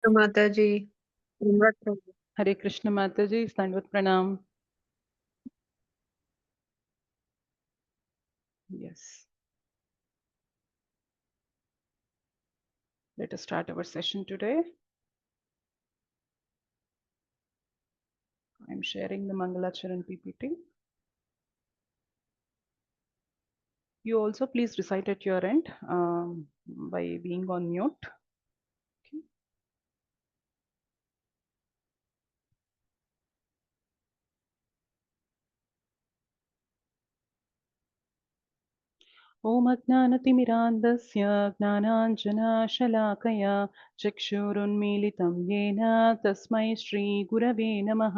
Mataji. Hare Krishna Mataji, Standvat Pranam. Yes. Let us start our session today. I'm sharing the Mangalacharan PPT. You also please recite at your end by being on mute. Okay. ॐ अज्ञानतिमिरान्धस्य ज्ञानाञ्जनशलाकया चक्षुरुन्मीलितं येन तस्मै श्रीगुरवे नमः।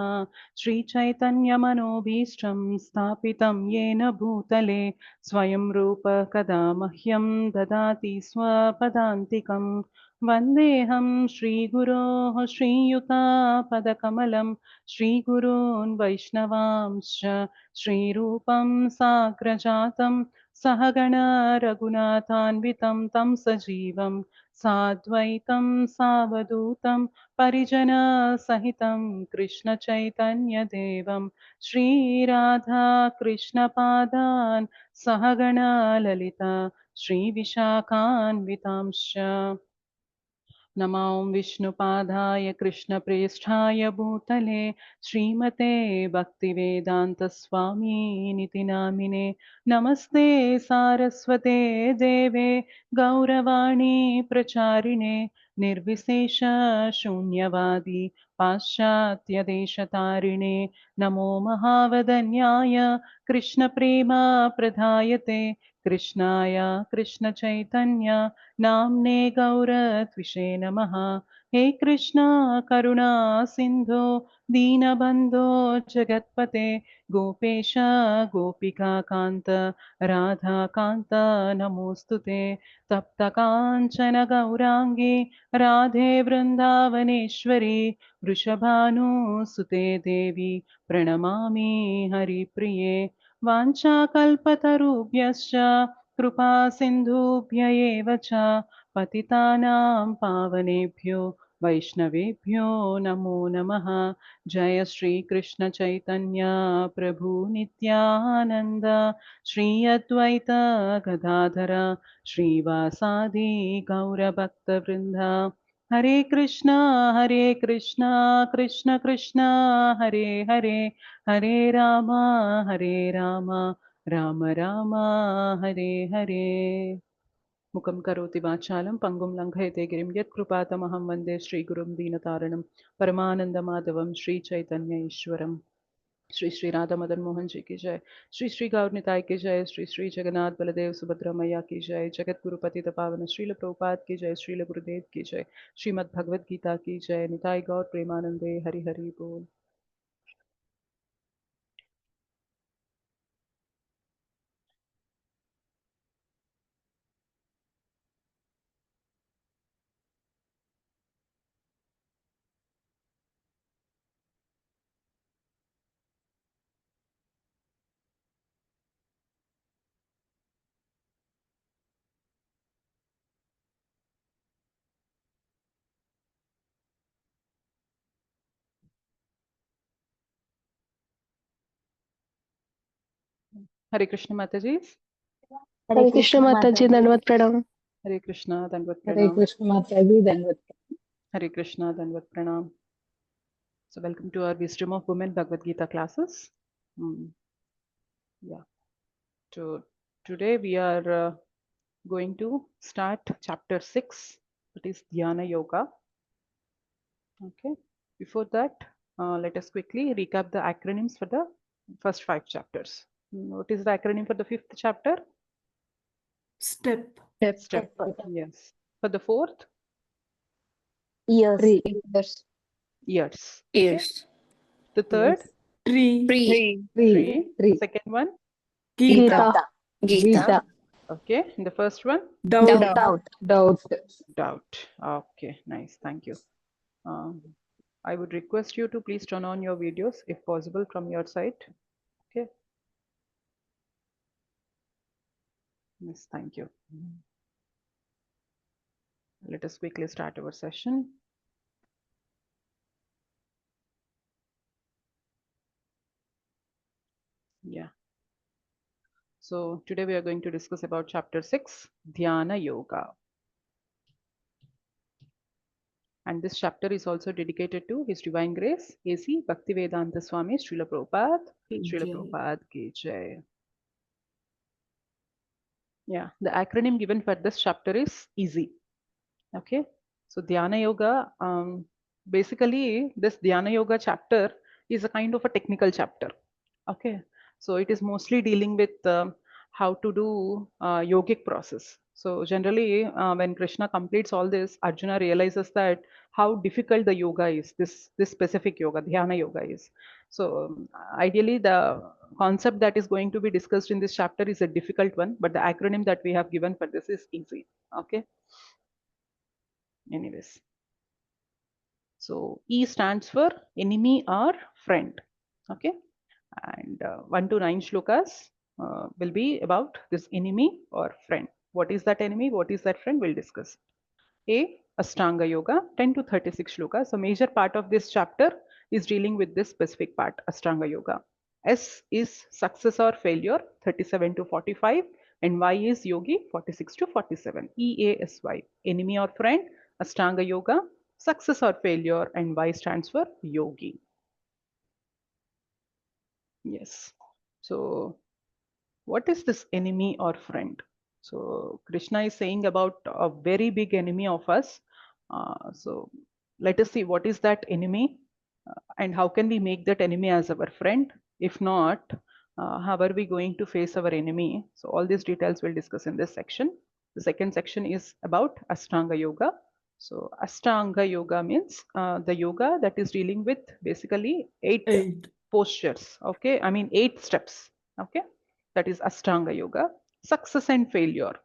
श्रीचैतन्यमनोभीष्टं स्थापितं येन भूतले स्वयं रूप कदा मह्यं ददाति स्वपदान्तिकं। वन्देऽहं श्रीगुरोः श्रीयुतापदकमलं श्रीगुरून् वैष्णवांश्च श्रीरूपं साग्रजातं सहगण रघुनाथान्वितं तं सजीवं साद्वैतं सावधूतं परिजनसहितं कृष्णचैतन्यदेवं श्रीराधा कृष्णपादान् सहगण ललिता श्रीविशाखान्वितांश्च। नमो विष्णुपादाय कृष्णप्रेष्ठाय भूतले श्रीमते भक्तिवेदान्तस्वामिनिति नामिने। नमस्ते सारस्वते देवे गौरवाणी प्रचारिणे निर्विशेष शून्यवादी पाश्चात्यदेशतारिणे। नमो महावदन्याय कृष्णप्रेम प्रदायते कृष्णाय कृष्णचैतन्य नाम्ने गौरत्विषे नमः। हे कृष्णा करुणा सिन्धो दीनबन्धो जगत्पते गोपेश गोपिकान्त राधाकान्त नमोऽस्तु ते। तप्तकाञ्चन गौराङ्गी राधे वृन्दावनेश्वरी वृषभानुसुते देवी प्रणमामि हरिप्रिये। वाञ्छाकल्पतरुभ्यश्च कृपा सिन्धुभ्य एव च पतितानां पावनेभ्यो वैष्णवेभ्यो नमो नमः। जय श्री कृष्ण चैतन्य प्रभु नित्यानंद श्री अद्वैत गदाधर श्रीवासादि गौरभक्तवृन्द। हरे कृष्णा कृष्ण कृष्ण हरे हरे हरे राम राम राम हरे हरे। मुखं करोति वाचालं पङ्गुं लङ्घयते गिरिं यत्कृपातमहं वन्दे श्रीगुरुं दीनतारिणं परमानन्दमाधवं श्रीचैतन्य ईश्वरम्। श्री श्री राधा मदन मोहन जी की जय। श्री श्री गौर निताय की जय। श्री श्री जगन्नाथ बलदेव सुभद्रा मैया की जय। जगत गुरु पतित पावन श्रील प्रभुपाद की जय। श्रील गुरुदेव की जय। श्रीमद् भगवद गीता की जय। निताय गौर प्रेमानंदे हरि हरि बोल। हरे कृष्ण माता जी। हरे कृष्ण माताजी, दंडवत प्रणाम। हरे कृष्णा दंडवत हरे प्रणाम। कृष्ण माताजी, दंडवत हरे कृष्णा दंडवत प्रणाम। So welcome to our Wisdom of Women Bhagavad Gita classes. Yeah. Today we are going to start chapter 6, that is Dhyana Yoga. Okay. Before that, let us quickly recap the acronyms for the first 5 chapters. What is the acronym for the 5th chapter? Step. Step. Yes. For the 4th? years. Years. Yes. The 3rd? Tree. Tree. Second one? Gita. Gita. Okay. And the first one? Doubt. Doubt. Okay. Nice. Thank you. I would request you to please turn on your videos if possible from your side. Okay. Yes, thank you. Let us quickly start our session. So today we are going to discuss about chapter 6, Dhyana Yoga. And this chapter is also dedicated to His Divine Grace, A.C. Bhaktivedanta Swami Srila Prabhupada. Srila Jai. Prabhupada ki jai. Yeah, the acronym given for this chapter is EASY. Okay, so Dhyana Yoga, basically this Dhyana Yoga chapter is a kind of a technical chapter. Okay, so it is mostly dealing with how to do yogic process. So generally, when Krishna completes all this, Arjuna realizes that how difficult the yoga is. This specific yoga, Dhyana Yoga is. So ideally, the concept that is going to be discussed in this chapter is a difficult one, but the acronym that we have given for this is easy. Okay. Anyways, so E stands for enemy or friend. Okay, and 1 to 9 shlokas will be about this enemy or friend. What is that enemy? What is that friend? We'll discuss. A. Ashtanga Yoga, 10 to 36 shlokas. So major part of this chapter is dealing with this specific part, Ashtanga Yoga. S is success or failure, 37 to 45, and Y is yogi, 46 to 47. EASY, enemy or friend, Ashtanga Yoga, success or failure, and Y stands for yogi. Yes. So what is this enemy or friend? So Krishna is saying about a very big enemy of us. So let us see what is that enemy and how can we make that enemy as our friend. If not, how are we going to face our enemy? So all these details we'll discuss in this section. The second section is about Ashtanga Yoga. So Ashtanga Yoga means the yoga that is dealing with basically 8 postures. Okay, I mean 8 steps. Okay, that is Ashtanga Yoga. Success and failure.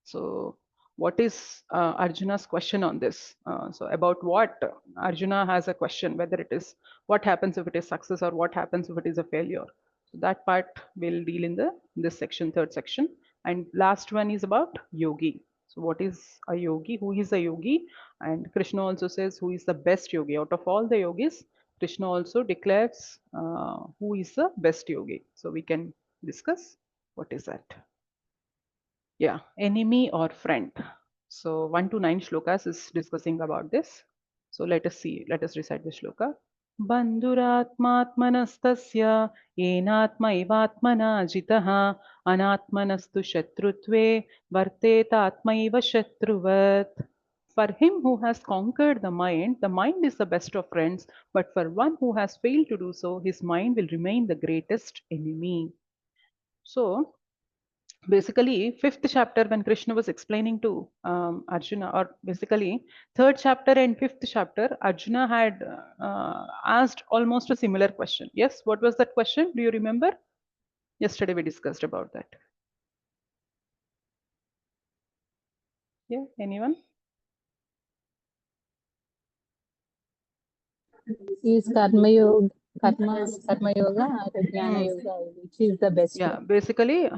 So what is Arjuna's question on this? So about what Arjuna has a question, whether it is what happens if it is success or what happens if it is a failure. So that part will deal in this section, third section. And last one is about yogi. So what is a yogi? Who is a yogi? And Krishna also says who is the best yogi. Out of all the yogis, Krishna also declares who is the best yogi. So we can discuss what is that. Yeah, enemy or friend. So 1 to 9 shlokas is discussing about this. So let us see, let us recite the shloka. Bandhuratmatmanastasya enatma ivatmana jitaha anatmanastu shatrutve vartetatmaiva shatruvat. For him who has conquered the mind is the best of friends, but for one who has failed to do so, his mind will remain the greatest enemy. So basically fifth chapter when Krishna was explaining to Arjuna, or basically third chapter and fifth chapter, Arjuna had asked almost a similar question. Yes, what was that question? Do you remember? Yesterday we discussed about that. Yeah, anyone? Is karma yoga or jnana yoga, which is the best Yeah, one? basically,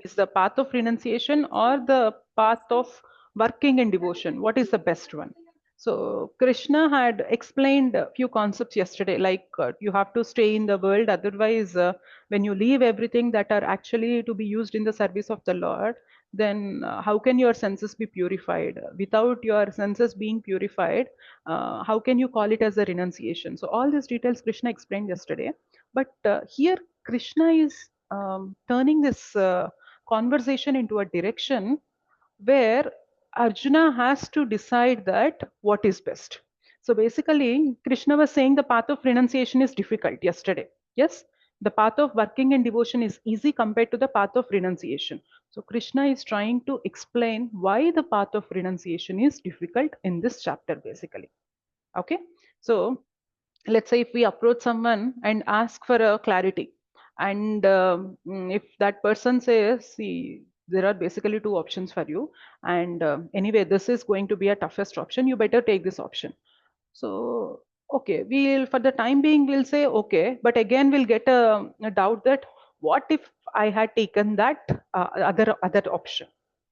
is the path of renunciation or the path of working in devotion? What is the best one? So Krishna had explained a few concepts yesterday, like you have to stay in the world, otherwise, when you leave everything that are actually to be used in the service of the Lord, then how can your senses be purified? Without your senses being purified, how can you call it as a renunciation? So all these details Krishna explained yesterday, but here Krishna is turning this conversation into a direction where Arjuna has to decide that what is best. So basically, Krishna was saying the path of renunciation is difficult yesterday. Yes, the path of working and devotion is easy compared to the path of renunciation. So Krishna is trying to explain why the path of renunciation is difficult in this chapter, basically. Okay, so let's say if we approach someone and ask for a clarity, and if that person says, see, there are basically 2 options for you, and anyway this is going to be a toughest option, you better take this option. So okay, we'll for the time being we'll say okay, but again we'll get a doubt that what if I had taken that other option.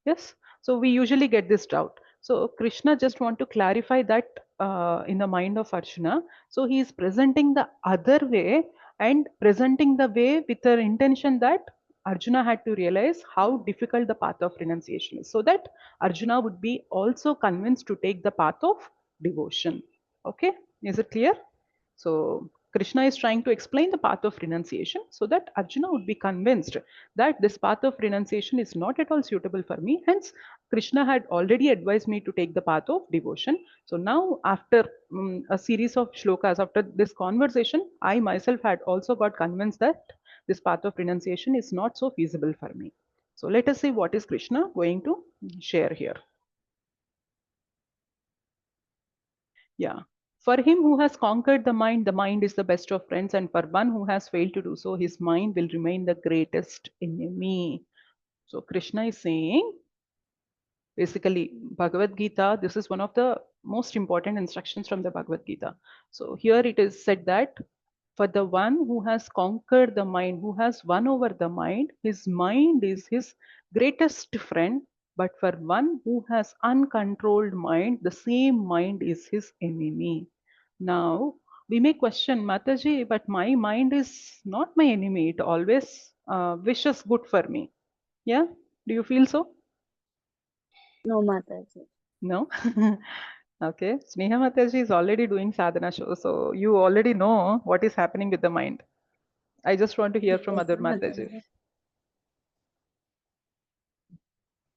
Yes, so we usually get this doubt. So Krishna just want to clarify that in the mind of Arjuna. So he is presenting the other way and presenting the way with the intention that Arjuna had to realize how difficult the path of renunciation is, so that Arjuna would be also convinced to take the path of devotion. Okay, is it clear? So Krishna is trying to explain the path of renunciation so that Arjuna would be convinced that this path of renunciation is not at all suitable for me. Hence, Krishna had already advised me to take the path of devotion. So now, after a series of shlokas, after this conversation, I myself had also got convinced that this path of renunciation is not so feasible for me. So let us see what is Krishna going to share here. Yeah. For him who has conquered the mind is the best of friends, and for one who has failed to do so, his mind will remain the greatest enemy. So Krishna is saying, basically, Bhagavad Gita, this is one of the most important instructions from the Bhagavad Gita. So here it is said that for the one who has conquered the mind, who has won over the mind, his mind is his greatest friend. But for one who has uncontrolled mind, the same mind is his enemy. Now, we may question, Mataji, but my mind is not my enemy. It always wishes good for me. Yeah? Do you feel so? No, Mataji. No? Okay. Sneha Mataji is already doing sadhana show, so you already know what is happening with the mind. I just want to hear from Yes, other Matajis. Mataji.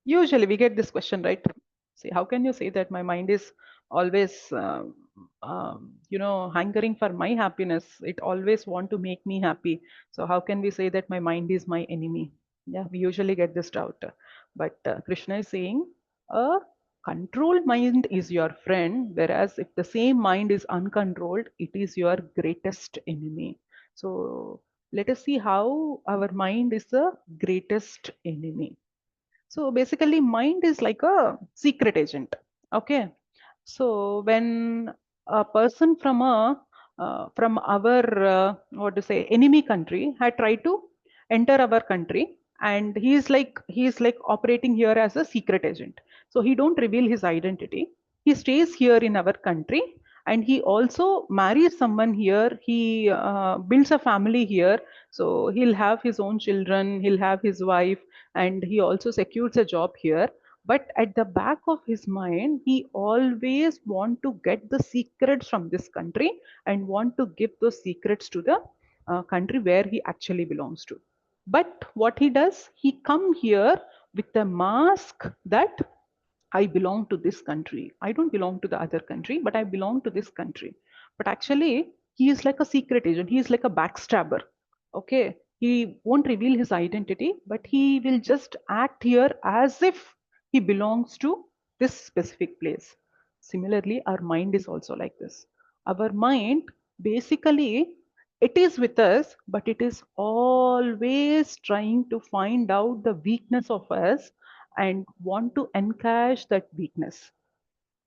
Usually we get this question, right? See, how can you say that my mind is always, hankering for my happiness? It always want to make me happy. So how can we say that my mind is my enemy? Yeah, we usually get this doubt. But Krishna is saying, a controlled mind is your friend, whereas if the same mind is uncontrolled, it is your greatest enemy. So let us see how our mind is the greatest enemy. So basically, mind is like a secret agent. Okay. So when a person from our what to say enemy country had tried to enter our country, and he is like operating here as a secret agent. So he don't reveal his identity. He stays here in our country, and he also marries someone here. He builds a family here. So he'll have his own children. He'll have his wife, and he also secures a job here. But at the back of his mind, he always want to get the secrets from this country and want to give those secrets to the country where he actually belongs to. But what he does, he come here with a mask that I belong to this country. I don't belong to the other country, but I belong to this country. But actually, he is like a secret agent. He is like a backstabber. Okay. He won't reveal his identity, but he will just act here as if he belongs to this specific place. Similarly, our mind is also like this. Our mind, basically, it is with us, but it is always trying to find out the weakness of us and want to encash that weakness.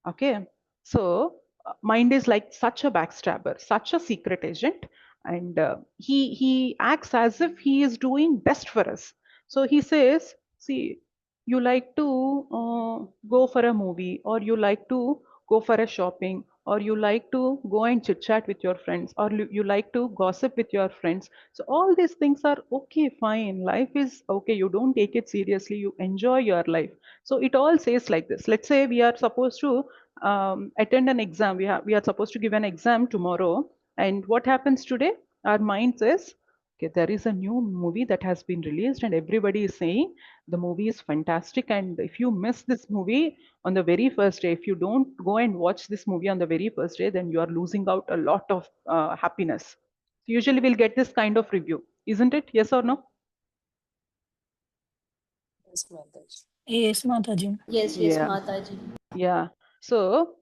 Okay. So mind is like such a backstabber, such a secret agent, and he acts as if he is doing best for us. So he says, see, you like to go for a movie, or you like to go for a shopping, or you like to go and chit chat with your friends, or you like to gossip with your friends. So all these things are okay, fine. Life is okay. You don't take it seriously. You enjoy your life. So it all says like this. Let's say we are supposed to attend an exam. We are supposed to give an exam tomorrow. And what happens today? Our mind says, okay, there is a new movie that has been released, and everybody is saying the movie is fantastic. And if you miss this movie on the very first day, if you don't go and watch this movie on the very first day, then you are losing out a lot of happiness. Usually we'll get this kind of review, isn't it? Yes or no? Yes, Mataji. Yes, Mataji. Yes, Yeah. Mataji. Yeah. So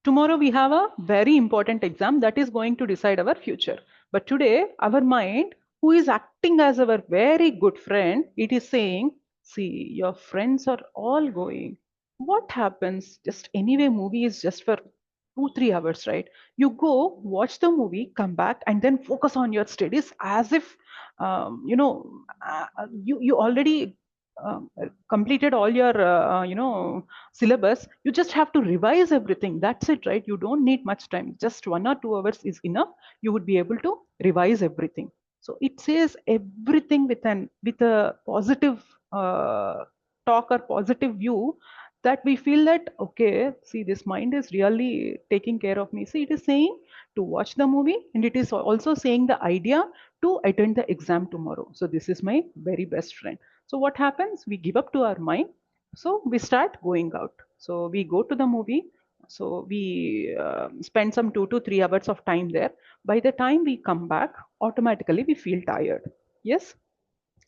tomorrow we have a very important exam that is going to decide our future. But today, our mind, who is acting as our very good friend, it is saying, see, your friends are all going. What happens? Just anyway, movie is just for 2 3 hours, right? You go watch the movie, come back, and then focus on your studies as if you already completed all your syllabus. You just have to revise everything. That's it, right? You don't need much time. Just 1 or 2 hours is enough. You would be able to revise everything. So it says everything with a positive talk or positive view, that we feel that okay, see, this mind is really taking care of me. See, it is saying to watch the movie, and it is also saying the idea to attend the exam tomorrow. So this is my very best friend. So what happens? We give up to our mind. So we start going out. So we go to the movie. So we spend some 2 to 3 hours of time there. By the time we come back, automatically we feel tired. Yes.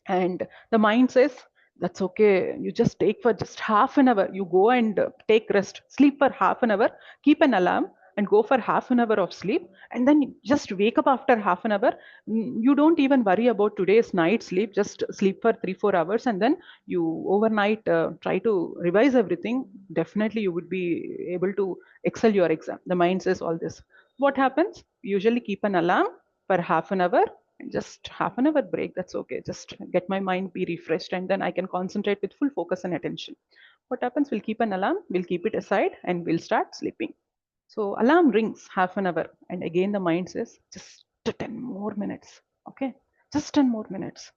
And the mind says, that's okay, you just take for just half an hour, you go and take rest, sleep for half an hour, keep an alarm and go for half an hour of sleep, and then just wake up after half an hour. You don't even worry about today's night sleep, just sleep for 3 4 hours, and then you overnight try to revise everything. Definitely you would be able to excel your exam. The mind says all this. What happens? Usually keep an alarm for half an hour, and just half an hour break, that's okay, just get my mind be refreshed, and then I can concentrate with full focus and attention. What happens? We'll keep an alarm, we'll keep it aside, and we'll start sleeping. So alarm rings half an hour, and again the mind says just 10 more minutes. Okay, just 10 more minutes.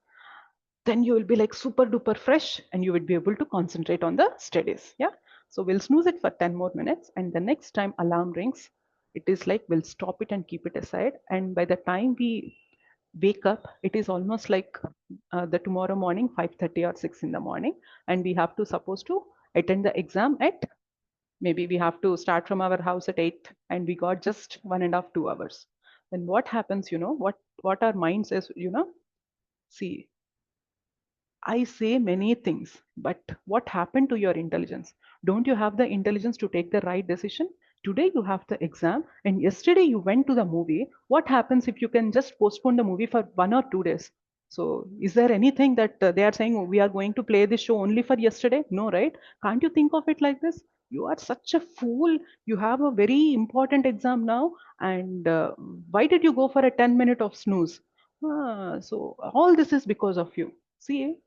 Then you will be like super duper fresh, and you would be able to concentrate on the studies. Yeah. So we'll snooze it for 10 more minutes, and the next time alarm rings, it is like we'll stop it and keep it aside. And by the time we wake up, it is almost like the tomorrow morning 5:30 or 6 in the morning, and we have to supposed to attend the exam at, maybe we have to start from our house at 8, and we got just 1.5 2 hours. Then what happens? What our mind says, see, I say many things, but what happened to your intelligence? Don't you have the intelligence to take the right decision? Today you have the exam, and yesterday you went to the movie. What happens if you can just postpone the movie for 1 or 2 days? So, is there anything that they are saying, "Oh, we are going to play this show only for yesterday"? No, right? Can't you think of it like this? You are such a fool. You have a very important exam now, and why did you go for a 10 minute of snooze? So, all this is because of you. See,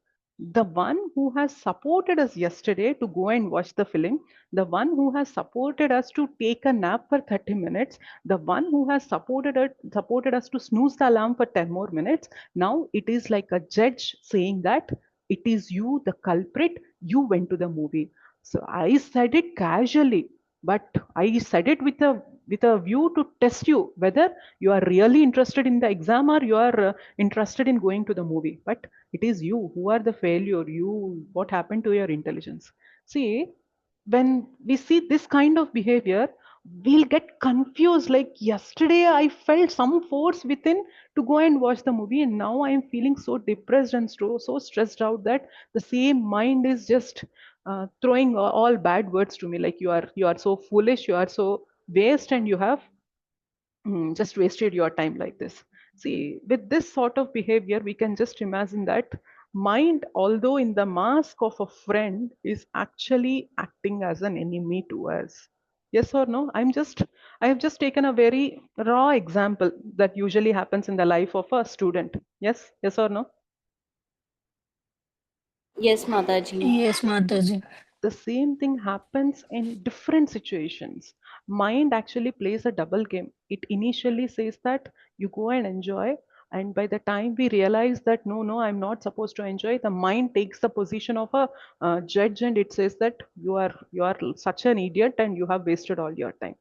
the one who has supported us yesterday to go and watch the film, the one who has supported us to take a nap for 30 minutes, the one who has supported us to snooze the alarm for 10 more minutes, now it is like a judge saying that it is you, the culprit, you went to the movie. So I said it casually, but I said it with a view to test you whether you are really interested in the exam or you are interested in going to the movie. But it is you who are the failure. You, what happened to your intelligence? See, when we see this kind of behavior, we'll get confused. Like yesterday, I felt some force within to go and watch the movie, and now I am feeling so depressed and so stressed out that the same mind is just throwing all bad words to me. Like you are so foolish, you are so waste, and you have just wasted your time like this. See, with this sort of behavior, we can just imagine that mind, although in the mask of a friend, is actually acting as an enemy to us. Yes or no? I have just taken a very raw example that usually happens in the life of a student. Yes or no? Yes, Mataji. Yes, Mataji. The same thing happens in different situations. Mind actually plays a double game. It initially says that you go and enjoy, and by the time we realize that no, I'm not supposed to enjoy, the mind takes the position of a judge, and it says that you are such an idiot and you have wasted all your time.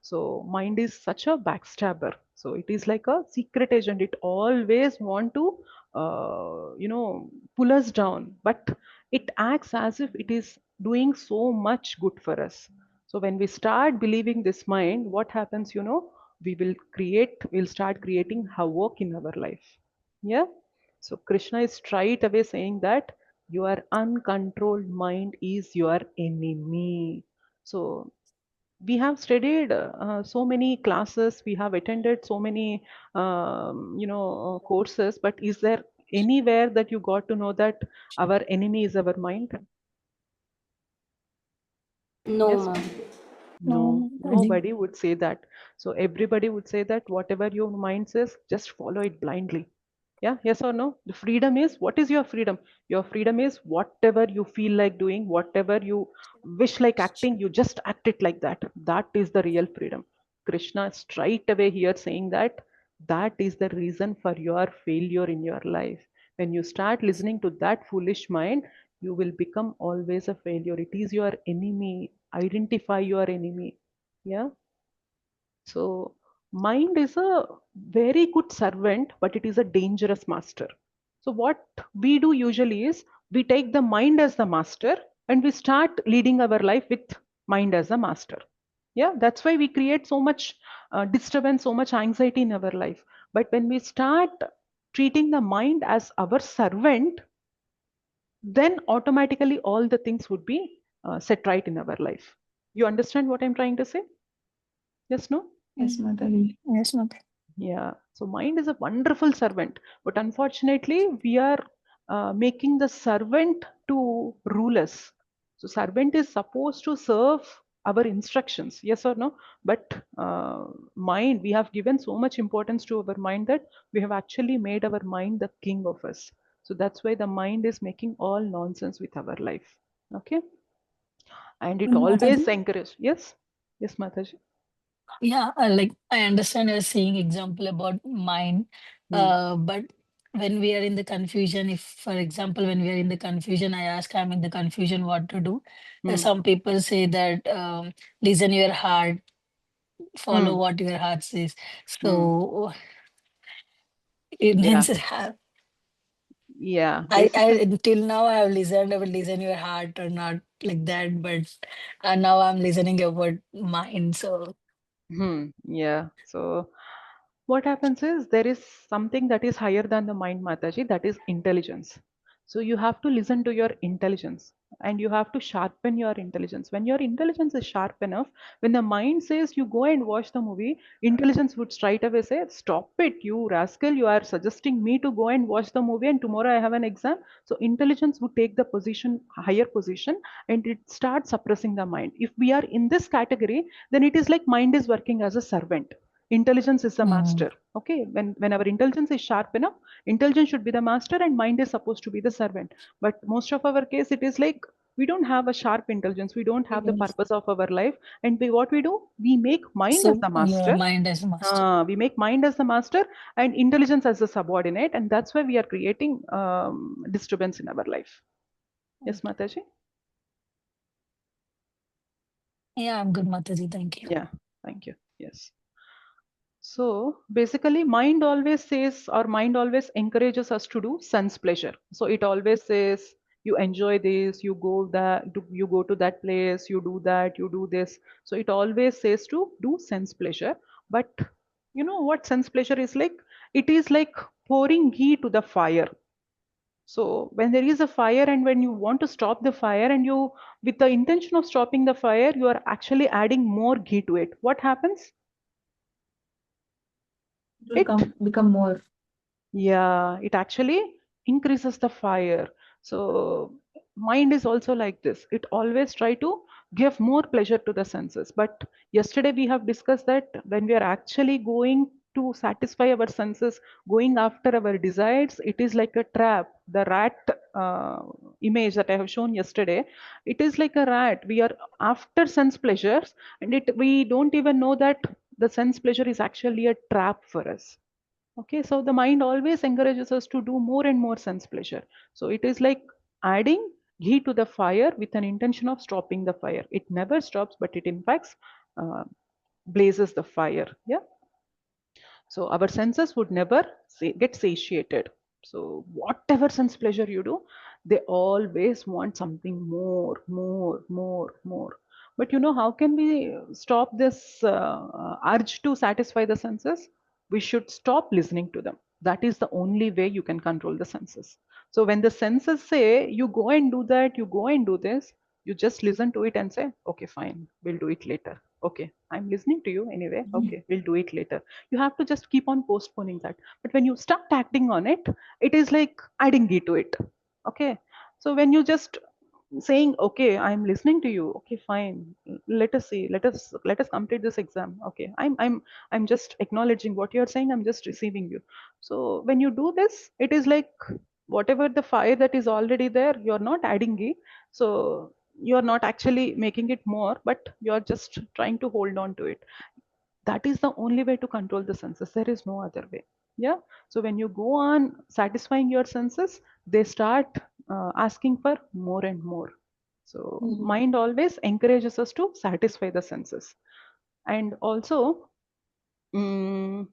So mind is such a backstabber. So it is like a secret agent. It always want to pull us down, but it acts as if it is doing so much good for us. So when we start believing this mind, what happens? We'll start creating havoc in our life. Yeah. So Krishna is straight away saying that your uncontrolled mind is your enemy. So we have studied so many classes, we have attended so many courses, but is there anywhere that you got to know that our enemy is our mind? No, Yes. ma'am. No, No, Mataji. nobody would say that. So everybody would say that whatever your mind says, just follow it blindly. Yeah, yes or no? The freedom is, what is your freedom? Your freedom is whatever you feel like doing, whatever you wish like acting, you just act it like that. That is the real freedom. Krishna is straight away here saying that That is the reason for your failure in your life. When you start listening to that foolish mind, you will become always a failure. It is your enemy. Identify your enemy. Yeah. So, mind is a very good servant, but it is a dangerous master. So, what we do usually is we take the mind as the master and we start leading our life with mind as the master. Yeah, that's why we create so much disturbance, so much anxiety in our life. But when we start treating the mind as our servant, then automatically all the things would be set right in our life. You understand what I'm trying to say? Yes, no? Yes, Mataji. Yes, Mataji. Yeah, so mind is a wonderful servant, but unfortunately, we are making the servant to rule us. So, servant is supposed to serve our instructions, yes or no? But mind, we have given so much importance to our mind that we have actually made our mind the king of us. So, that's why the mind is making all nonsense with our life. Okay, and it always Mataji? encourages. Yes, yes, Mataji. Yeah, like I understand you're saying example about mind, Hmm. but when we are in the confusion, if for example, when we are in the confusion, I ask I'm in the confusion what to do. Hmm. Some people say that listen your heart, follow Hmm. what your heart says. Hmm. So it Yeah. means Yeah, I basically. until now I have listened, I will listen your heart or not like that, but now I'm listening about mind. So Yeah. So what happens is there is something that is higher than the mind, Mataji, that is intelligence. So you have to listen to your intelligence and you have to sharpen your intelligence. When your intelligence is sharp enough, when the mind says you go and watch the movie, intelligence would straight away say, stop it, you rascal, you are suggesting me to go and watch the movie and tomorrow I have an exam. So intelligence would take the position, higher position, and it starts suppressing the mind. If we are in this category, then it is like mind is working as a servant, intelligence is the mm, master. Okay, when our intelligence is sharp enough, intelligence should be the master and mind is supposed to be the servant. But most of our case it is like we don't have a sharp intelligence, we don't have the yes. purpose of our life, and what we do, we make mind as So the your master. mind is master. We make mind as the master and intelligence as the subordinate, and that's why we are creating disturbance in our life. Yes, Mataji. Yeah, I'm good, Mataji. Thank you. Yeah, thank you. Yes. So basically, mind always says, or mind always encourages us to do sense pleasure. So it always says, you enjoy this, you go that, you go to that place, you do that, you do this. So it always says to do sense pleasure. But you know what sense pleasure is like? It is like pouring ghee to the fire. So when there is a fire and when you want to stop the fire and you, with the intention of stopping the fire, you are actually adding more ghee to it. What happens? It will It become more. Yeah, it actually increases the fire. So mind is also like this. It always try to give more pleasure to the senses. But yesterday we have discussed that when we are actually going to satisfy our senses, going after our desires, it is like a trap. The rat image that I have shown yesterday, it is like a rat. We are after sense pleasures, and it we don't even know that the sense pleasure is actually a trap for us. Okay, so the mind always encourages us to do more and more sense pleasure. So it is like adding ghee to the fire with an intention of stopping the fire. It never stops, but it in fact uh, blazes the fire. Yeah. So our senses would never get satiated. So whatever sense pleasure you do, they always want something more, more, more, more. But you know, how can we stop this urge to satisfy the senses? We should stop listening to them. That is the only way you can control the senses. So when the senses say, you go and do that, you go and do this, you just listen to it and say, okay, fine, we'll do it later. Okay, I'm listening to you anyway. Okay, we'll do it later. You have to just keep on postponing that. But when you start acting on it, it is like adding ghee to it. Okay, so when you just saying, okay, I'm listening to you, okay, fine, let us see, let us complete this exam. Okay, I'm just acknowledging what you're saying, I'm just receiving you. So when you do this, it is like whatever the fire that is already there, you're not adding ghee. So you're not actually making it more, but you're just trying to hold on to it. that is the only way to control the senses. There is no other way. Yeah. So when you go on satisfying your senses, they start asking for more and more. So mind always encourages us to satisfy the senses. And also, mm,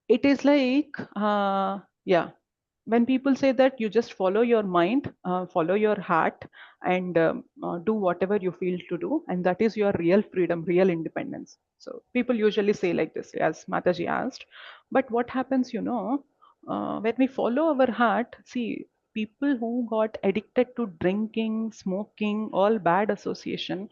it is like, yeah, when people say that you just follow your mind, follow your heart, and do whatever you feel to do, and that is your real freedom, real independence. So people usually say like this, as Mataji asked. But what happens, when we follow our heart, see, people who got addicted to drinking, smoking, all bad association,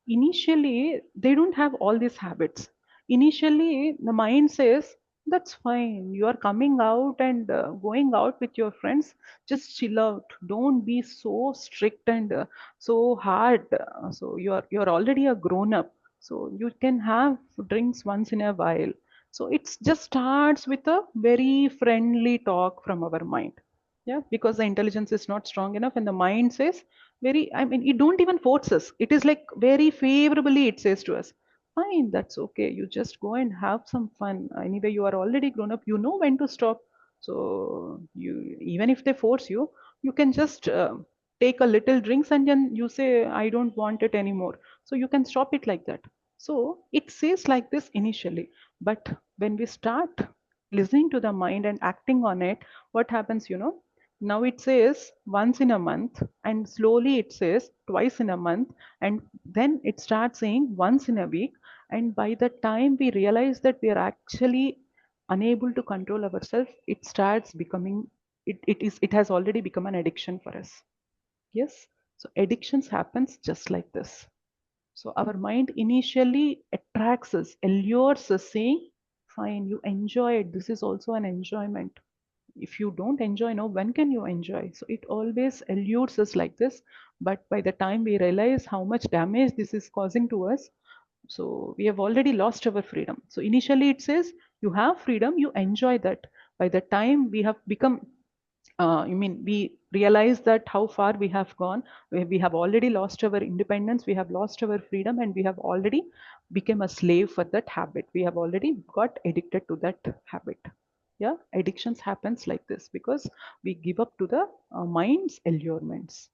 initially they don't have all these habits. Initially, the mind says, that's fine. You are coming out and going out with your friends. Just chill out. Don't be so strict and so hard. So you're already a grown up. So you can have drinks once in a while. So it just starts with a very friendly talk from our mind. Yeah, because the intelligence is not strong enough, and the mind says very. I mean, it don't even force us. It is like very favorably. It says to us, fine, that's okay. You just go and have some fun. Anyway, you are already grown up. You know when to stop. So you, even if they force you, you can just take a little drinks and then you say, I don't want it anymore. So you can stop it like that. So it says like this initially. But when we start listening to the mind and acting on it, what happens, Now it says once in a month, and slowly it says twice in a month, and then it starts saying once in a week. And by the time we realize that we are actually unable to control ourselves, it starts becoming, it has already become an addiction for us. Yes. So addictions happens just like this. So our mind initially attracts us, allures us, saying, fine, you enjoy it. This is also an enjoyment. If you don't enjoy now, when can you enjoy? So it always allures us like this. But by the time we realize how much damage this is causing to us, so we have already lost our freedom. So initially it says you have freedom, you enjoy that. By the time we have become, we realize that how far we have gone, we have already lost our independence, we have lost our freedom, and we have already become a slave for that habit. We have already got addicted to that habit. Yeah, addictions happens like this because we give up to the mind's allurements.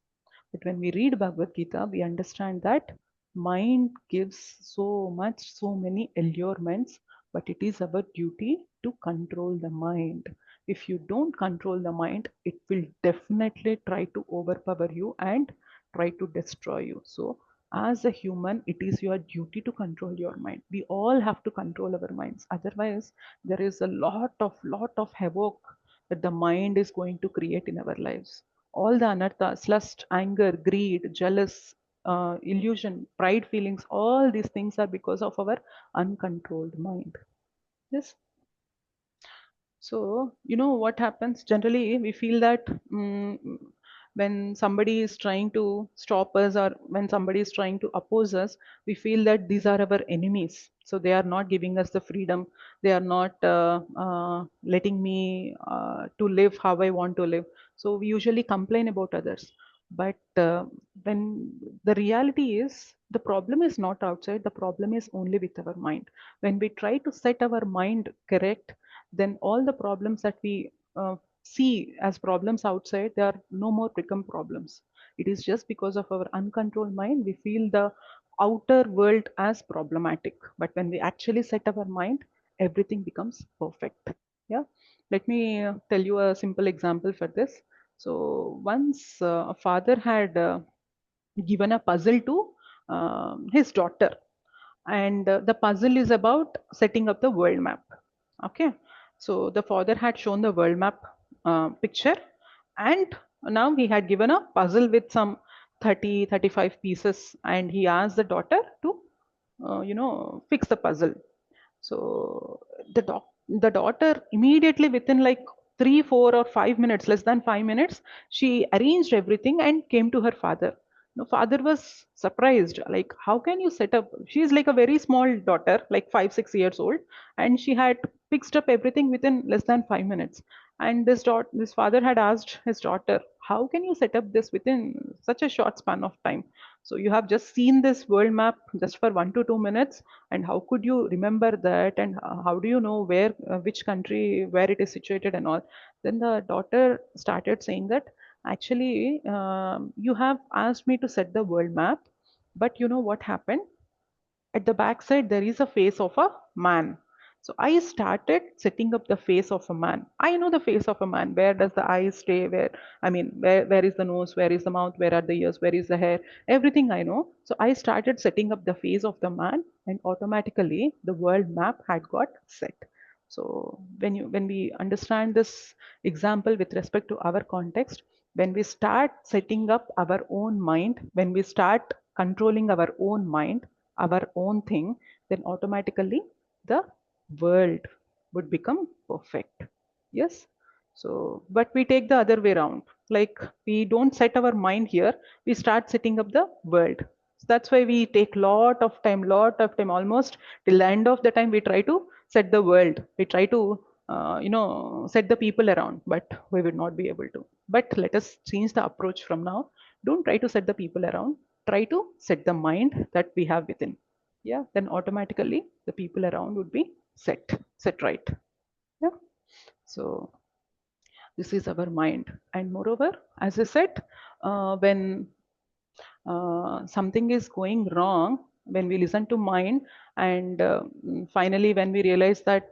But when we read Bhagavad Gita, we understand that mind gives so much, so many allurements, but it is our duty to control the mind. If you don't control the mind, it will definitely try to overpower you and try to destroy you. So, as a human, it is your duty to control your mind. We all have to control our minds. Otherwise, there is a lot of havoc that the mind is going to create in our lives. All the anarthas, lust, anger, greed, jealous, illusion, pride feelings, all these things are because of our uncontrolled mind. Yes. So, what happens? Generally, we feel that when somebody is trying to stop us or when somebody is trying to oppose us, we feel that these are our enemies. So they are not giving us the freedom. They are not letting me to live how I want to live. So we usually complain about others. But when the reality is, the problem is not outside, the problem is only with our mind. When we try to set our mind correct, then all the problems that we see as problems outside, they are no more become problems. It is just because of our uncontrolled mind, we feel the outer world as problematic. But when we actually set our mind, everything becomes perfect. Yeah. Let me tell you a simple example for this. So once a father had given a puzzle to his daughter, and the puzzle is about setting up the world map. Okay, so the father had shown the world map picture, and now he had given a puzzle with some 30-35 pieces, and he asked the daughter to fix the puzzle. So the daughter immediately, within like 3, 4, or 5 minutes, less than 5 minutes, she arranged everything and came to her father. No, father was surprised. Like, how can you set up? She is like a very small daughter, like 5, 6 years old, and she had fixed up everything within less than 5 minutes. And this father had asked his daughter, how can you set up this within such a short span of time? So you have just seen this world map just for 1 to 2 minutes, and how could you remember that? And how do you know where, which country, where it is situated and all? Then the daughter started saying that actually, you have asked me to set the world map, but you know what happened? At the back side, there is a face of a man. So I started setting up the face of a man. I know the face of a man. Where does the eye stay? Where is the nose? Where is the mouth? Where are the ears? Where is the hair? Everything I know. So I started setting up the face of the man, and automatically the world map had got set. So when we understand this example with respect to our context, when we start setting up our own mind, when we start controlling our own mind, our own thing, then automatically the world would become perfect. Yes. So, but we take the other way around. Like we don't set our mind here, we start setting up the world. So that's why we take lot of time, almost till the end of the time. We try to set the world. We try to, set the people around, but we will not be able to. But let us change the approach from now. Don't try to set the people around, try to set the mind that we have within. Yeah, then automatically the people around would be set right. Yeah. So this is our mind. And moreover, as I said, when something is going wrong, when we listen to mind, and finally when we realize that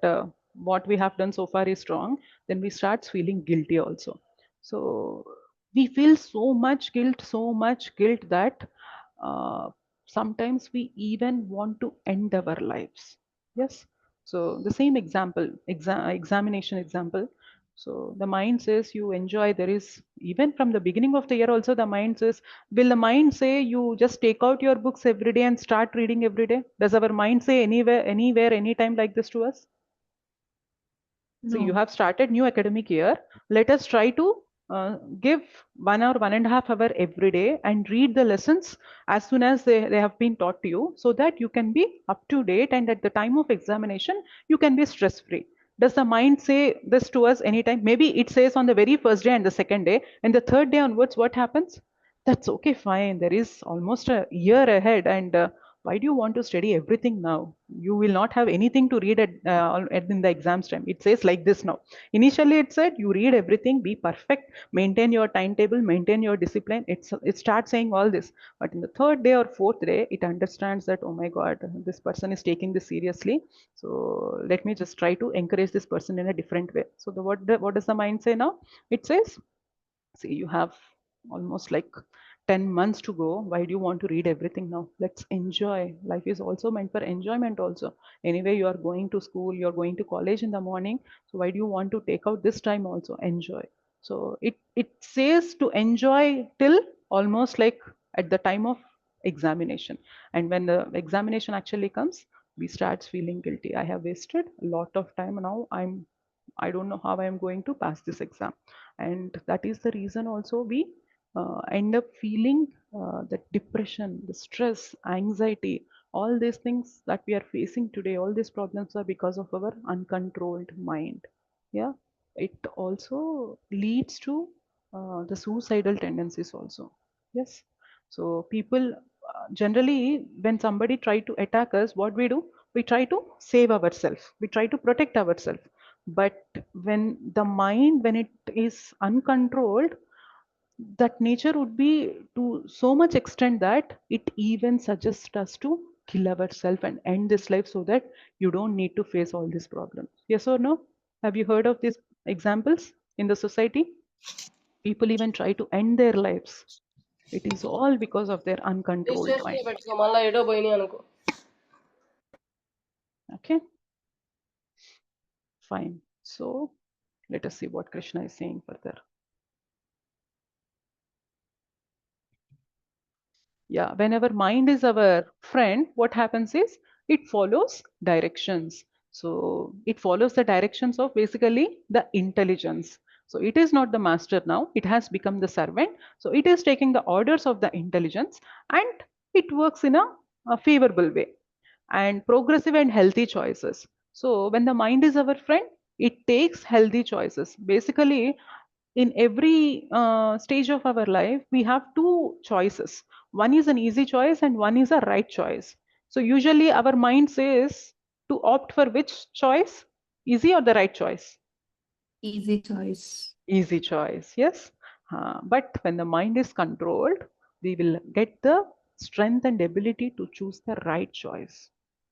what we have done so far is wrong, then we start feeling guilty also. So we feel so much guilt that uh, sometimes we even want to end our lives. Yes. So the same example, examination example. So the mind says you enjoy. There is, even from the beginning of the year also, the mind says, will the mind say you just take out your books every day and start reading every day? Does our mind say anywhere, anytime like this to us? So you No. have started new academic year. Let us try to give 1 hour, 1.5 hours every day and read the lessons as soon as they have been taught to you, so that you can be up to date, and at the time of examination, you can be stress free. Does the mind say this to us anytime? Maybe it says on the very first day and the second day, and the third day onwards, what happens? That's okay, fine. There is almost a year ahead, and why do you want to study everything now? You will not have anything to read in the exams time. It says like this now. Initially, it said you read everything, be perfect, maintain your timetable, maintain your discipline. It starts saying all this. But in the third day or fourth day, it understands that, oh my God, this person is taking this seriously. So let me just try to encourage this person in a different way. So what does the mind say now? It says, see, you have almost like 10 months to go. Why do you want to read everything now? Let's enjoy. Life is also meant for enjoyment also. Anyway, you are going to school, you're going to college in the morning. So why do you want to take out this time also? Enjoy. So it says to enjoy till almost like at the time of examination. And when the examination actually comes, we start feeling guilty. I have wasted a lot of time. Now I don't know how I am going to pass this exam. And that is the reason also we end up feeling the depression, the stress, anxiety, all these things that we are facing today. All these problems are because of our uncontrolled mind. Yeah. It also leads to the suicidal tendencies also. Yes. So people, generally, when somebody try to attack us, what we do? We try to save ourselves, we try to protect ourselves. But when the mind, when it is uncontrolled, that nature would be to so much extent that it even suggests us to kill ourselves and end this life, so that you don't need to face all these problems. Yes or no? Have you heard of these examples in the society? People even try to end their lives. It is all because of their uncontrolled mind. మళ్ళీ ఎటో పోయినాయి అనుకో. Okay, fine. So let us see what Krishna is saying further. Yeah, whenever mind is our friend, what happens is it follows directions. So it follows the directions of basically the intelligence. So it is not the master now, it has become the servant. So it is taking the orders of the intelligence, and it works in a favorable way and progressive and healthy choices. So when the mind is our friend, it takes healthy choices. Basically, in every stage of our life, we have two choices. One is an easy choice and one is a right choice. So usually our mind says to opt for which choice? Easy or the right choice? Easy choice. Easy choice, yes. But when the mind is controlled, we will get the strength and ability to choose the right choice.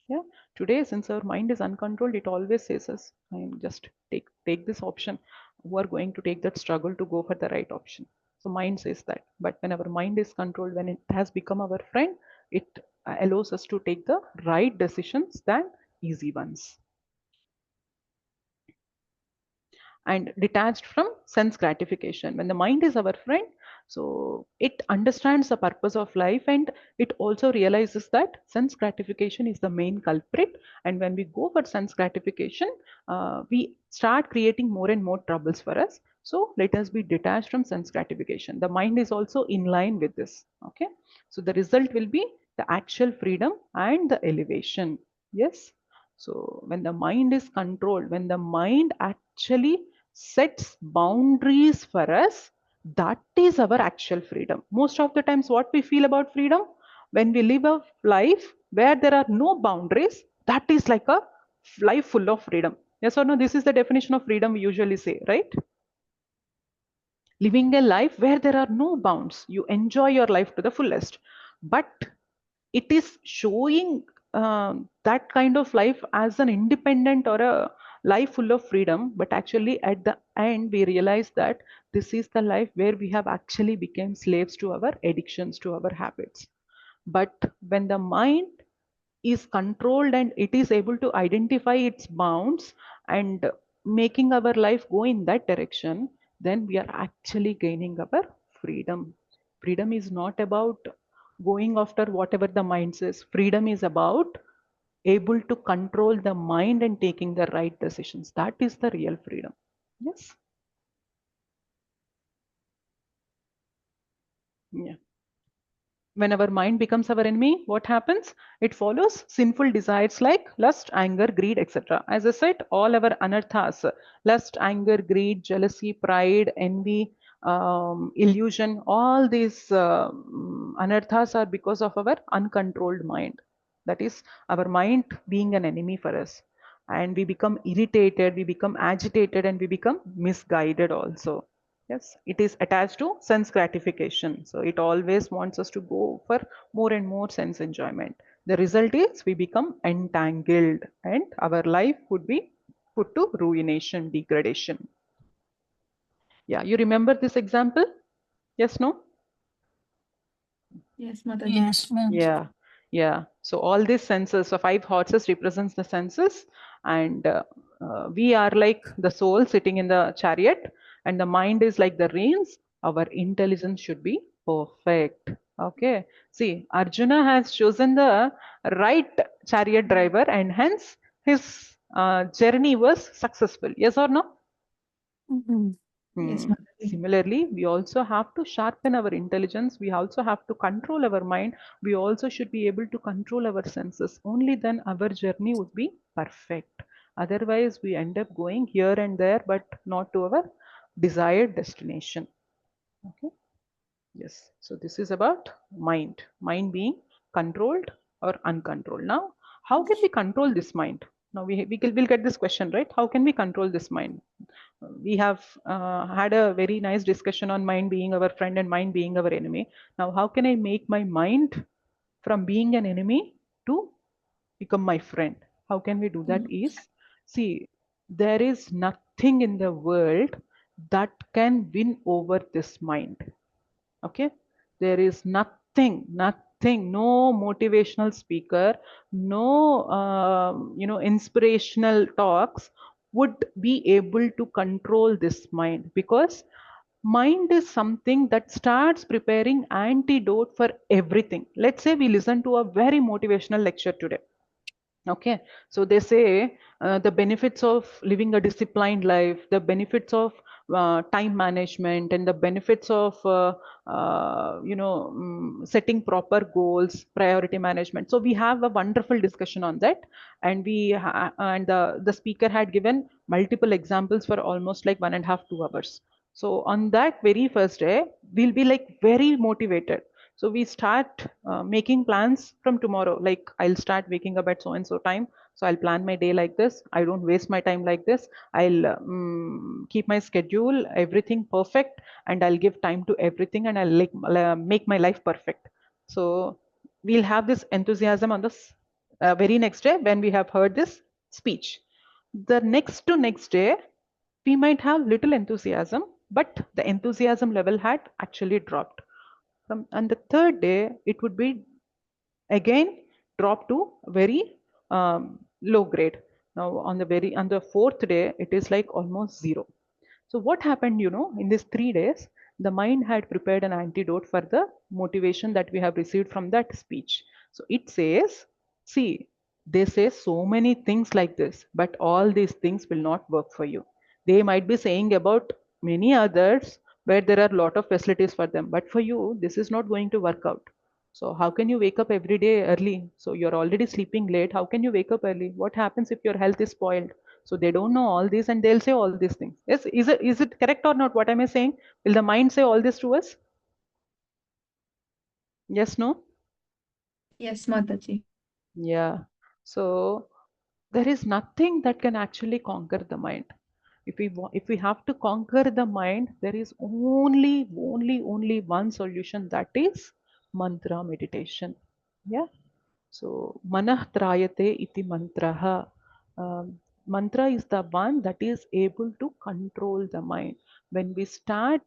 Yeah. Today, since our mind is uncontrolled, it always says us, I am just take this option. Who are going to take that struggle to go for the right option? So mind says that. But when our mind is controlled, when it has become our friend, it allows us to take the right decisions than easy ones. And detached from sense gratification. When the mind is our friend, so it understands the purpose of life, and it also realizes that sense gratification is the main culprit. And when we go for sense gratification, we start creating more and more troubles for us. So let us be detached from sense gratification. The mind is also in line with this. Okay. So the result will be the actual freedom and the elevation. Yes. So when the mind is controlled, when the mind actually sets boundaries for us, that is our actual freedom. Most of the times, what we feel about freedom, when we live a life where there are no boundaries, that is like a life full of freedom. Yes or no? This is the definition of freedom we usually say, right? Living a life where there are no bounds. You enjoy your life to the fullest. But it is showing that kind of life as an independent or a life full of freedom. But actually, at the end, we realize that this is the life where we have actually become slaves to our addictions, to our habits. But when the mind is controlled and it is able to identify its bounds and making our life go in that direction, then we are actually gaining our freedom. Freedom is not about going after whatever the mind says. Freedom is about able to control the mind and taking the right decisions. That is the real freedom. Yes. Yeah. When our mind becomes our enemy, what happens? It follows sinful desires like lust, anger, greed, etc. As I said, all our anarthas, lust, anger, greed, jealousy, pride, envy, illusion, all these anarthas are because of our uncontrolled mind. That is our mind being an enemy for us. And we become irritated, we become agitated, and we become misguided also. Yes, it is attached to sense gratification. So it always wants us to go for more and more sense enjoyment. The result is we become entangled and our life would be put to ruination, degradation. Yeah, you remember this example? Yes, no? Yes, Mataji. Yes, ma'am. Yeah, yeah. So all these senses, so 5 horses represents the senses, and we are like the soul sitting in the chariot, and the mind is like the reins. Our intelligence should be perfect. Okay. See, Arjuna has chosen the right chariot driver, and hence his journey was successful. Yes or no? Yes, Hmm. Mataji. Similarly, we also have to sharpen our intelligence. We also have to control our mind. We also should be able to control our senses. Only then our journey would be perfect. Otherwise, we end up going here and there, but not to our desired destination. Okay. Yes. So this is about mind. Mind being controlled or uncontrolled. Now, how can we control this mind? Now we'll get this question, right? How can we control this mind? We have had a very nice discussion on mind being our friend and mind being our enemy. Now, how can I make my mind from being an enemy to become my friend? How can we do that? Is, see, there is nothing in the world that can win over this mind. Okay, there is nothing, no motivational speaker, no inspirational talks would be able to control this mind, because mind is something that starts preparing antidote for everything. Let's say we listen to a very motivational lecture today. Okay, so they say the benefits of living a disciplined life, the benefits of time management, and the benefits of setting proper goals, priority management. So we have a wonderful discussion on that, and the speaker had given multiple examples for almost like 1.5 to 2 hours. So on that very first day, we'll be like very motivated. So we start making plans from tomorrow. Like I'll start waking up at so and so time. So I'll plan my day like this. I don't waste my time like this. I'll keep my schedule, everything perfect, and I'll give time to everything, and I'll like make my life perfect. So we'll have this enthusiasm on this very next day when we have heard this speech. The next to next day, we might have little enthusiasm, but the enthusiasm level had actually dropped. And the third day, it would be again drop to very low grade. Now on the fourth day, it is like almost zero. So what happened, in these 3 days, the mind had prepared an antidote for the motivation that we have received from that speech. So it says, see, they say so many things like this, but all these things will not work for you. They might be saying about many others where there are a lot of facilities for them, but for you, this is not going to work out. So how can you wake up every day early? So you're already sleeping late. How can you wake up early? What happens if your health is spoiled? So they don't know all this and they'll say all these things. Yes, is it correct or not? What am I saying? Will the mind say all this to us? Yes, no? Yes, Mataji. Yeah. So there is nothing that can actually conquer the mind. If we have to conquer the mind, there is only one solution, that is mantra meditation. Yeah. So, manah trayate iti mantraha. Mantra is the one that is able to control the mind. When we start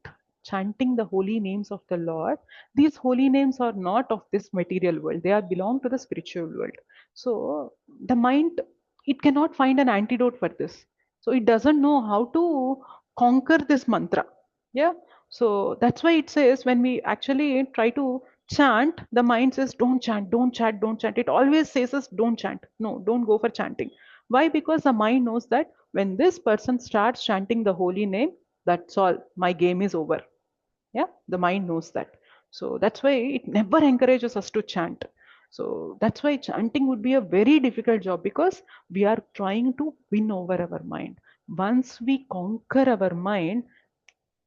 chanting the holy names of the Lord, these holy names are not of this material world. They are belong to the spiritual world. So, the mind, it cannot find an antidote for this. So, it doesn't know how to conquer this mantra. Yeah. So that's why it says when we actually try to chant, the mind says, don't chant, don't chant, don't chant. It always says us, don't chant. No, don't go for chanting. Why? Because the mind knows that when this person starts chanting the holy name, that's all. My game is over. Yeah, the mind knows that. So that's why it never encourages us to chant. So that's why chanting would be a very difficult job, because we are trying to win over our mind. Once we conquer our mind,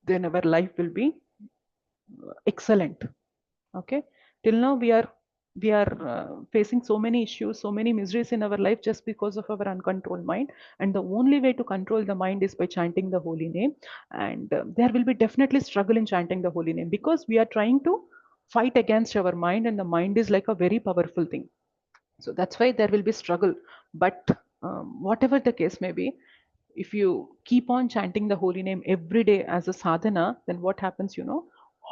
then our life will be excellent. Okay, till now we are facing so many issues, so many miseries in our life just because of our uncontrolled mind, and the only way to control the mind is by chanting the holy name. And there will be definitely struggle in chanting the holy name, because we are trying to fight against our mind, and the mind is like a very powerful thing. So that's why there will be struggle. But whatever the case may be, if you keep on chanting the holy name every day as a sadhana, then what happens,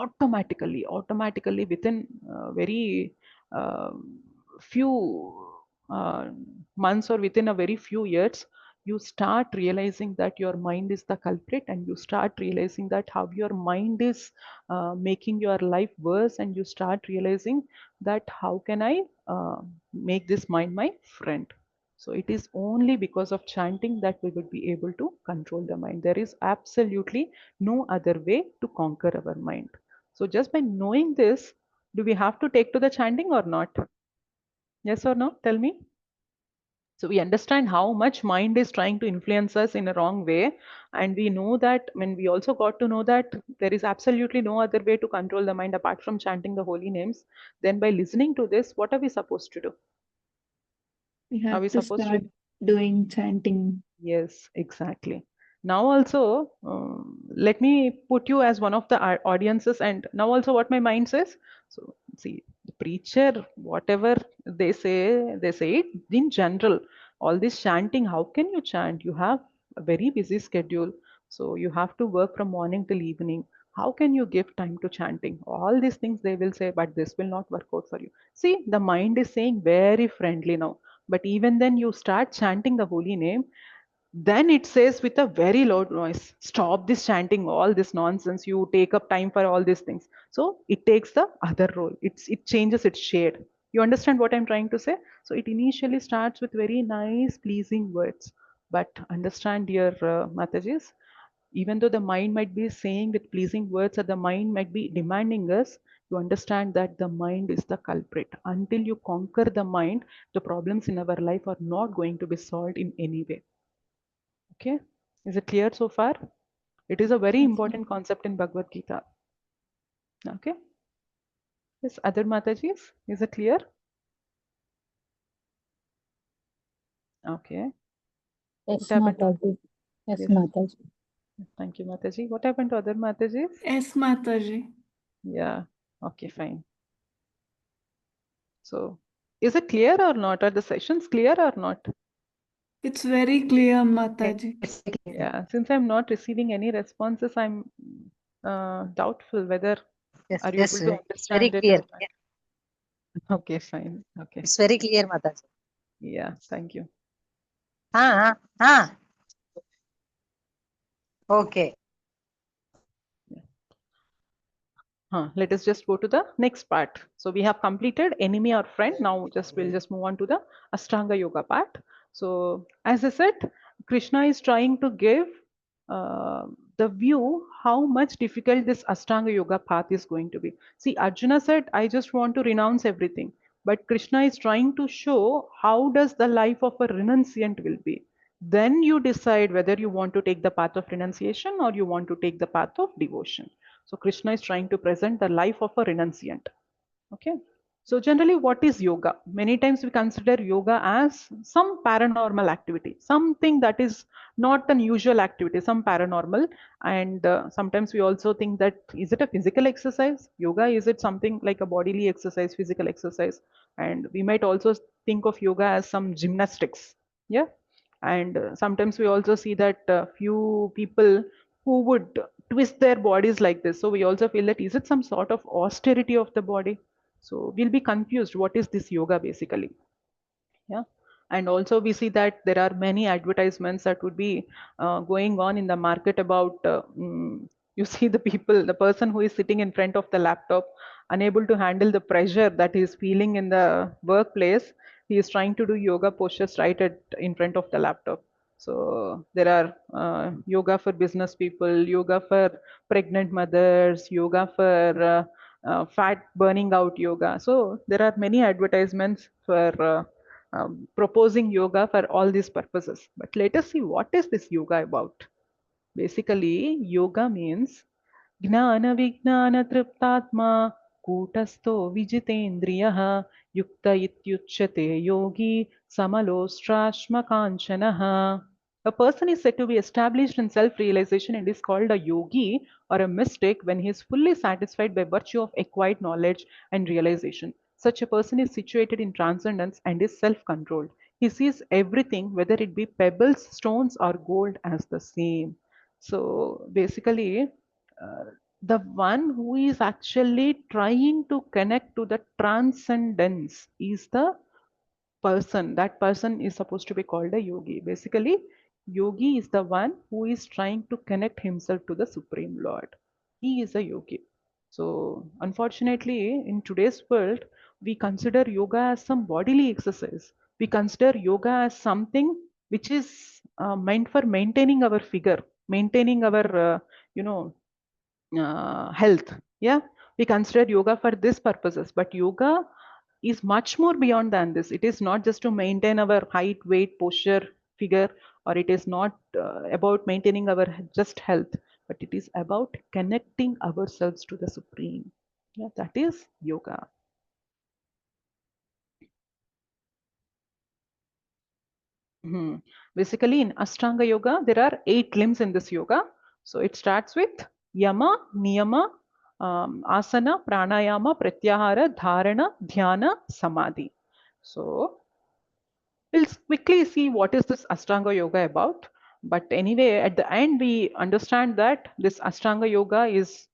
automatically within very uh, few uh, months, or within a very few years, you start realizing that your mind is the culprit, and you start realizing that how your mind is making your life worse, and you start realizing that how can I make this mind my friend. So it is only because of chanting that we would be able to control the mind. There is absolutely no other way to conquer our mind. So just by knowing this, do we have to take to the chanting or not? Yes or no? Tell me. So we understand how much mind is trying to influence us in a wrong way. And we know that when we also got to know that there is absolutely no other way to control the mind apart from chanting the holy names, then by listening to this, what are we supposed to do? We Are have we to supposed to? start doing chanting. Yes, exactly. Now also, let me put you as one of the audiences, and now also what my mind says. So, see, the preacher, whatever they say it in general. All this chanting, how can you chant? You have a very busy schedule, so you have to work from morning till evening. How can you give time to chanting? All these things they will say, but this will not work out for you. See, the mind is saying very friendly now, but even then you start chanting the holy name, then it says with a very loud noise, stop this chanting, all this nonsense. You take up time for all these things. So it takes the other role. It changes its shade. You understand what I'm trying to say? So it initially starts with very nice, pleasing words. But understand, dear Matajis, even though the mind might be saying with pleasing words, or the mind might be demanding us, you understand that the mind is the culprit. Until you conquer the mind, the problems in our life are not going to be solved in any way. Okay, is it clear so far? It is a very Okay. important concept in Bhagavad Gita. Okay. Yes, other Matajis, is it clear? Okay. Yes, What happened to? Mataji. Yes, Yes. Mataji. Thank you, Mataji. What happened to other Matajis? Yes, Mataji. Yeah. Okay, fine. So, is it clear or not? Are the sessions clear or not? It's very clear, Mataji. It's clear. Yeah. Since I'm not receiving any responses, I'm doubtful whether Yes, are you yes, able to very understand it clear. or not. Okay, fine. Okay. It's very clear, Mataji. Yeah. Thank you. Okay. Let us just go to the next part. So we have completed enemy or friend. Now we'll just move on to the Ashtanga Yoga part. So as I said, Krishna is trying to give the view how much difficult this Ashtanga Yoga path is going to be. See, Arjuna said, I just want to renounce everything. But Krishna is trying to show how does the life of a renunciant will be. Then you decide whether you want to take the path of renunciation or you want to take the path of devotion. So Krishna is trying to present the life of a renunciant. Okay. So generally, what is yoga? Many times we consider yoga as some paranormal activity, something that is not an usual activity, some paranormal. And sometimes we also think that is it a physical exercise? Yoga, is it something like a bodily exercise, physical exercise? And we might also think of yoga as some gymnastics. Yeah. And sometimes we also see that few people who would twist their bodies like this. So we also feel that is it some sort of austerity of the body? So we'll be confused. What is this yoga basically? Yeah. And also we see that there are many advertisements that would be going on in the market about you see the people, the person who is sitting in front of the laptop, unable to handle the pressure that he is feeling in the workplace. He is trying to do yoga postures right in front of the laptop. So there are yoga for business people, yoga for pregnant mothers, yoga for fat burning out yoga. So there are many advertisements for proposing yoga for all these purposes. But let us see what is this yoga about. Basically, yoga means Gnana Vijnana Triptatma Kutasto Vijitendriyaha Yukta Ityuchyate Yogi Samalostrashma Kanchanaha. A person is said to be established in self-realization and is called a yogi or a mystic when he is fully satisfied by virtue of acquired knowledge and realization. Such a person is situated in transcendence and is self-controlled. He sees everything, whether it be pebbles, stones, or gold, as the same. So basically, uh, the one who is actually trying to connect to the transcendence is the person. That person is supposed to be called a yogi. Basically, yogi is the one who is trying to connect himself to the Supreme Lord. He is a yogi. So, unfortunately, in today's world, we consider yoga as some bodily exercise. We consider yoga as something which is meant for maintaining our figure, maintaining our, you know, health. Yeah, we consider yoga for this purposes, but yoga is much more beyond than this. It is not just to maintain our height, weight, posture, figure, or it is not about maintaining our just health, but it is about connecting ourselves to the Supreme. Yeah, that is yoga. Basically, in Ashtanga Yoga, there are 8 limbs in this yoga. So it starts with Yama, Niyama, Asana, Pranayama, Pratyahara, Dharana, Dhyana, Samadhi. So we'll quickly see what is this Ashtanga Yoga about. But anyway, at the end, we understand that this Ashtanga Yoga is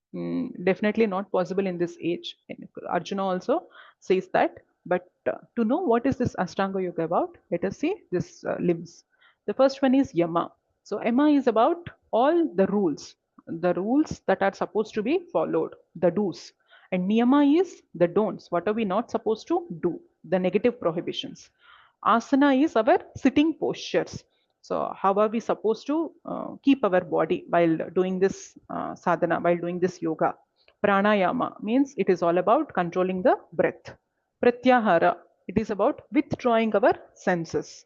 definitely not possible in this age. And Arjuna also says that. But to know what is this Ashtanga Yoga about, let us see this limbs. The first one is Yama. So Yama is about all the rules that are supposed to be followed, the do's. And Niyama is the don'ts, what are we not supposed to do, the negative prohibitions. Asana is our sitting postures. So how are we supposed to keep our body while doing this sadhana, while doing this yoga? Pranayama means it is all about controlling the breath. Pratyahara, it is about withdrawing our senses.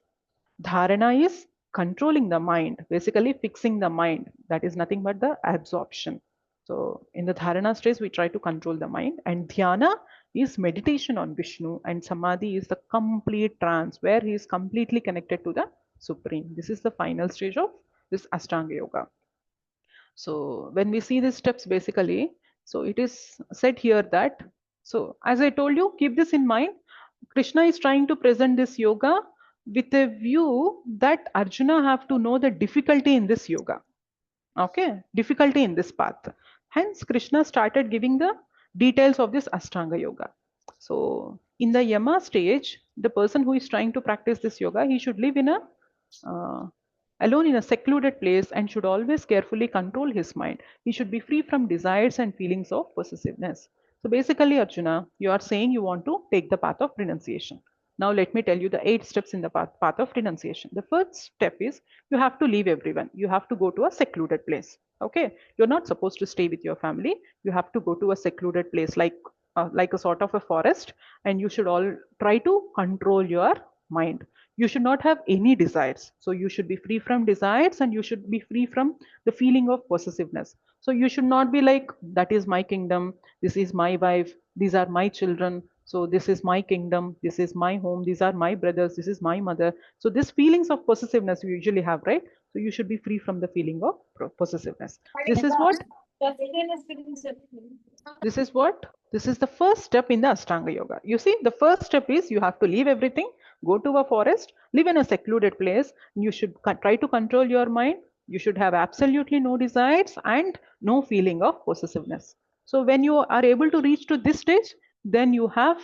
Dharana is controlling the mind, basically fixing the mind. That is nothing but the absorption. So in the dharana stage, we try to control the mind, and dhyana is meditation on Vishnu, and samadhi is the complete trance where he is completely connected to the Supreme. This is the final stage of this Ashtanga Yoga. So when we see these steps, basically, so it is said here that, so as I told you, keep this in mind. Krishna is trying to present this yoga with a view that Arjuna have to know the difficulty in this yoga. Okay, difficulty in this path. Hence, Krishna started giving the details of this Ashtanga yoga. So in the Yama stage, the person who is trying to practice this yoga, he should live in a uh, alone in a secluded place and should always carefully control his mind. He should be free from desires and feelings of possessiveness. So basically, Arjuna, you are saying you want to take the path of renunciation. Now, let me tell you the 8 steps in the path of renunciation. The first step is you have to leave everyone. You have to go to a secluded place. Okay, you're not supposed to stay with your family. You have to go to a secluded place like a sort of a forest, and you should all try to control your mind. You should not have any desires. So you should be free from desires and you should be free from the feeling of possessiveness. So you should not be like, that is my kingdom, this is my wife, these are my children, so this is my kingdom, this is my home, these are my brothers, this is my mother. So these feelings of possessiveness you usually have, right? So you should be free from the feeling of possessiveness. This is what this is what? This is the first step in the Ashtanga Yoga. You see, the first step is you have to leave everything, go to a forest, live in a secluded place. You should try to control your mind. You should have absolutely no desires and no feeling of possessiveness. So when you are able to reach to this stage, then you have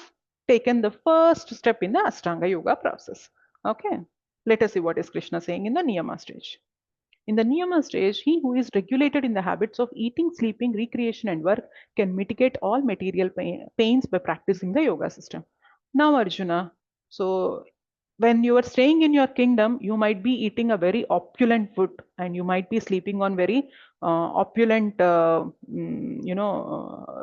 taken the first step in the Ashtanga Yoga process. Okay. Let us see what is Krishna saying in the Niyama stage. In the Niyama stage, he who is regulated in the habits of eating, sleeping, recreation, and work can mitigate all material pains by practicing the yoga system. Now, Arjuna, so when you are staying in your kingdom, you might be eating a very opulent food and you might be sleeping on very opulent,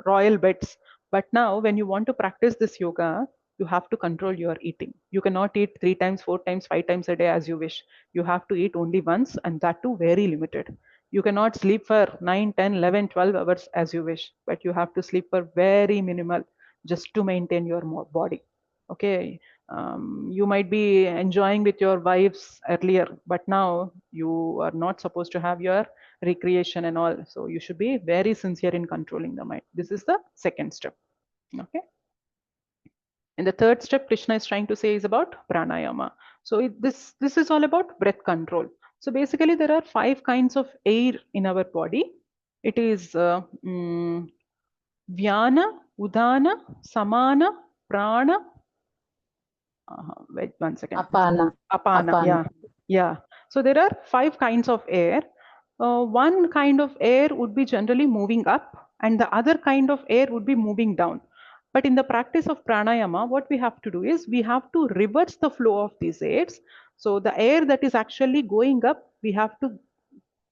royal beds. But now, when you want to practice this yoga, you have to control your eating. You cannot eat 3 times, 4 times, 5 times a day as you wish. You have to eat only once, and that too very limited. You cannot sleep for 9, 10, 11, 12 hours as you wish, but you have to sleep for very minimal just to maintain your body. Okay. You might be enjoying with your wives earlier, but now you are not supposed to have your recreation and all. So you should be very sincere in controlling the mind. This is the second step. Okay. And the third step Krishna is trying to say is about pranayama. So this is all about breath control. So basically there are 5 kinds of air in our body. It is Vyana, Udana, Samana, Prana. Wait 1 second. Apana. Apana. Apana. Yeah. So there are 5 kinds of air. One kind of air would be generally moving up, and the other kind of air would be moving down. But in the practice of pranayama, what we have to do is we have to reverse the flow of these airs. So the air that is actually going up, we have to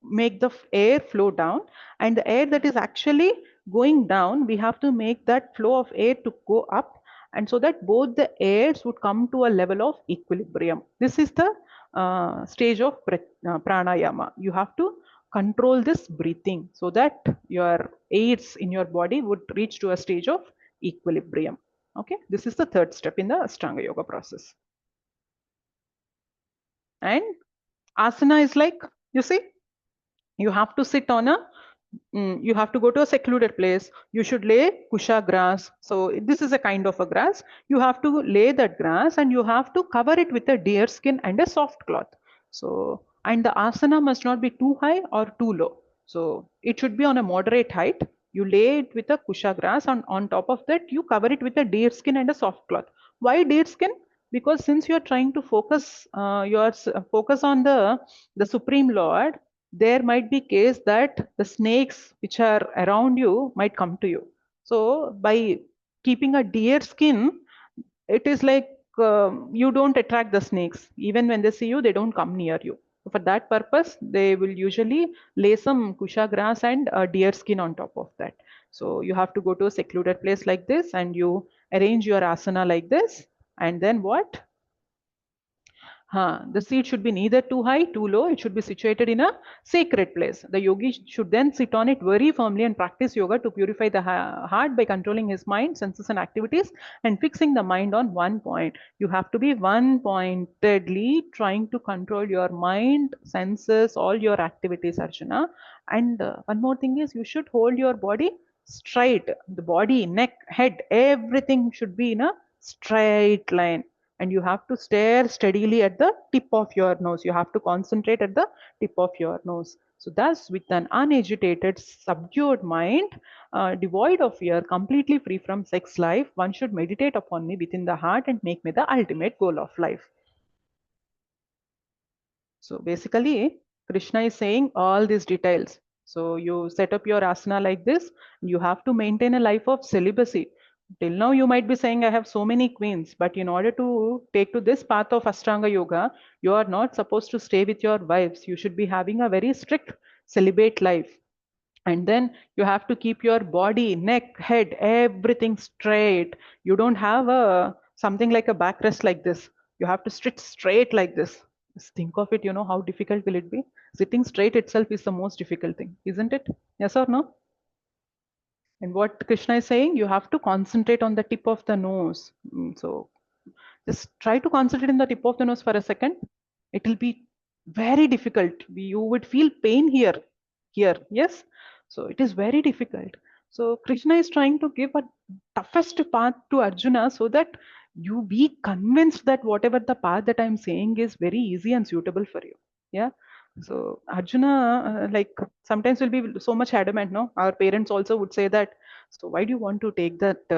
make the air flow down, and the air that is actually going down, we have to make that flow of air to go up, and so that both the airs would come to a level of equilibrium. This is the stage of pranayama. You have to control this breathing so that your airs in your body would reach to a stage of equilibrium. Okay, this is the third step in the Ashtanga Yoga process. And asana is like, you see, you have to sit on a you have to go to a secluded place. You should lay kusha grass. So this is a kind of a grass. You have to lay that grass and you have to cover it with a deer skin and a soft cloth. So, and the asana must not be too high or too low. So it should be on a moderate height. You lay it with a kusha grass, and on top of that you cover it with a deer skin and a soft cloth. Why deer skin? Because since you are trying to focus focus on the Supreme Lord, there might be case that the snakes which are around you might come to you. So by keeping a deer skin, it is like you don't attract the snakes. Even when they see you, they don't come near you. So for that purpose, they will usually lay some kusha grass and a deer skin on top of that. So you have to go to a secluded place like this and you arrange your asana like this. And then what? The seat should be neither too high, too low. It should be situated in a sacred place. The yogi should then sit on it very firmly and practice yoga to purify the heart by controlling his mind, senses, and activities and fixing the mind on one point. You have to be one pointedly trying to control your mind, senses, all your activities, Arjuna. And one more thing is you should hold your body straight. The body, neck, head, everything should be in a straight line, and you have to stare steadily at the tip of your nose. You have to concentrate at the tip of your nose. So thus, with an unagitated, subdued mind, devoid of fear, completely free from sex life, one should meditate upon me within the heart and make me the ultimate goal of life. So basically, Krishna is saying all these details. So you set up your asana like this. You have to maintain a life of celibacy. Till now, you might be saying, I have so many queens, but in order to take to this path of Ashtanga Yoga, you are not supposed to stay with your wives. You should be having a very strict celibate life. And then you have to keep your body, neck, head, everything straight. You don't have a something like a backrest like this. You have to sit straight like this. Just think of it, how difficult will it be? Sitting straight itself is the most difficult thing, isn't it? Yes or no? And what Krishna is saying, you have to concentrate on the tip of the nose. So just try to concentrate in the tip of the nose for a second. It will be very difficult. You would feel pain here. Yes. So it is very difficult. So Krishna is trying to give a toughest path to Arjuna so that you be convinced that whatever the path that I'm saying is very easy and suitable for you. Yeah. So Arjuna, like sometimes will be so much adamant. No, our parents also would say that. So why do you want to take that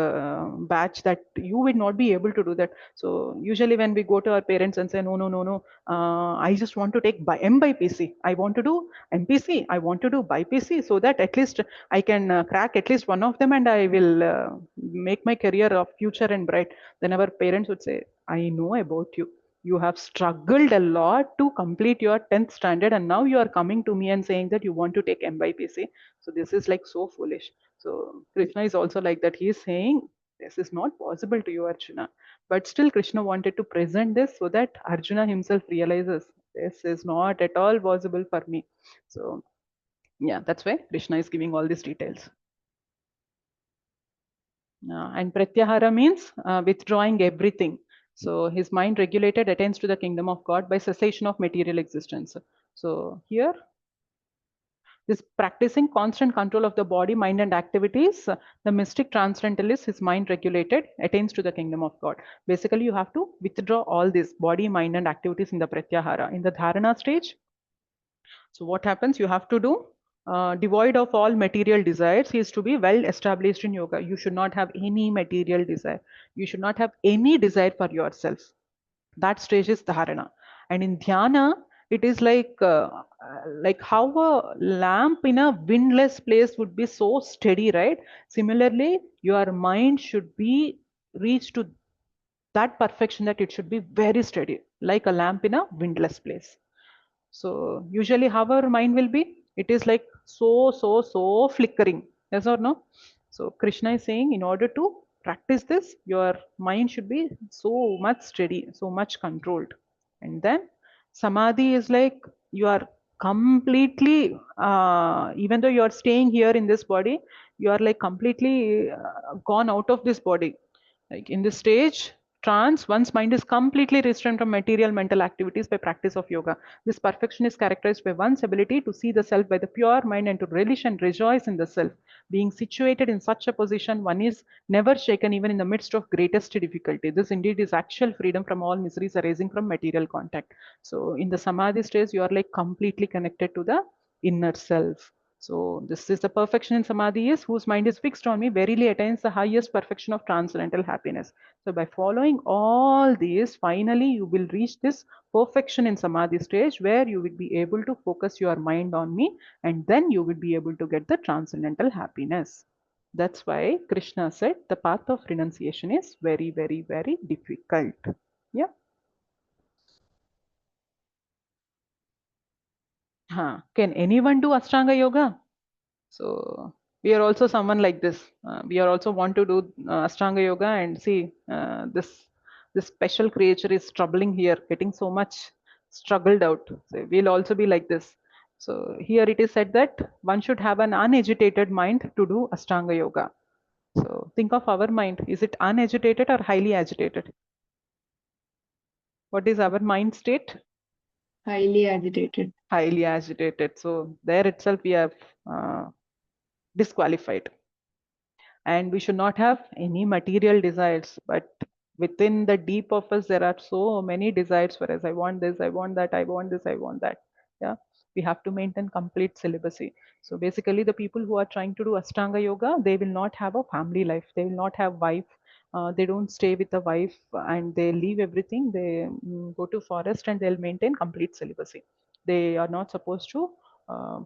batch that you will not be able to do that? So usually when we go to our parents and say, no, no, no, no, I just want to take by MBPC. I want to do MPC. I want to do BPC so that at least I can crack at least one of them and I will make my career of future and bright. Then our parents would say, I know about you. You have struggled a lot to complete your 10th standard and now you are coming to me and saying that you want to take MBPC. So this is like so foolish. So Krishna is also like that. He is saying this is not possible to you, Arjuna. But still, Krishna wanted to present this so that Arjuna himself realizes this is not at all possible for me. So, yeah, that's why Krishna is giving all these details. And Pratyahara means withdrawing everything. So, his mind regulated attains to the kingdom of God by cessation of material existence. So, here this practicing constant control of the body, mind, and activities, the mystic transcendentalist, his mind regulated, attains to the kingdom of God. Basically, you have to withdraw all this body, mind, and activities in the pratyahara. In the dharana stage, so what happens? You have to do devoid of all material desires. He is to be well established in yoga. You should not have any material desire. You should not have any desire for yourself. That stage is dharana. And in dhyana, it is like how a lamp in a windless place would be so steady, right? Similarly, your mind should be reached to that perfection that it should be very steady, like a lamp in a windless place. So usually how our mind will be? It is like so flickering. Yes or no? So Krishna is saying in order to practice this, your mind should be so much steady, so much controlled. And then samadhi is like you are completely, even though you are staying here in this body, you are like completely gone out of this body. Like in this stage, trance, one's mind is completely restrained from material mental activities by practice of yoga. This perfection is characterized by one's ability to see the self by the pure mind and to relish and rejoice in the self. Being situated in such a position, one is never shaken even in the midst of greatest difficulty. This indeed is actual freedom from all miseries arising from material contact. So in the samadhi stage, you are like completely connected to the inner self. So this is the perfection in samadhi is whose mind is fixed on me verily attains the highest perfection of transcendental happiness. So by following all these, finally you will reach this perfection in samadhi stage where you will be able to focus your mind on me and then you will be able to get the transcendental happiness. That's why Krishna said the path of renunciation is very difficult. Yeah. Can anyone do Ashtanga yoga? So we are also someone like this. We are also want to do Ashtanga yoga and see this this special creature is troubling here, getting so much struggled out. So we'll also be like this. So here it is said that one should have an unagitated mind to do Ashtanga Yoga. So think of our mind. Is it unagitated or highly agitated? What is our mind state? Highly agitated. Highly agitated. So there itself we have uh, disqualified. And we should not have any material desires, but within the deep of us there are so many desires for us. I want this, I want that, I want this, I want that. Yeah, we have to maintain complete celibacy. So basically the people who are trying to do Ashtanga Yoga, they will not have a family life, they will not have wife, they don't stay with a wife, and they leave everything, they go to forest and they'll maintain complete celibacy. They are not supposed to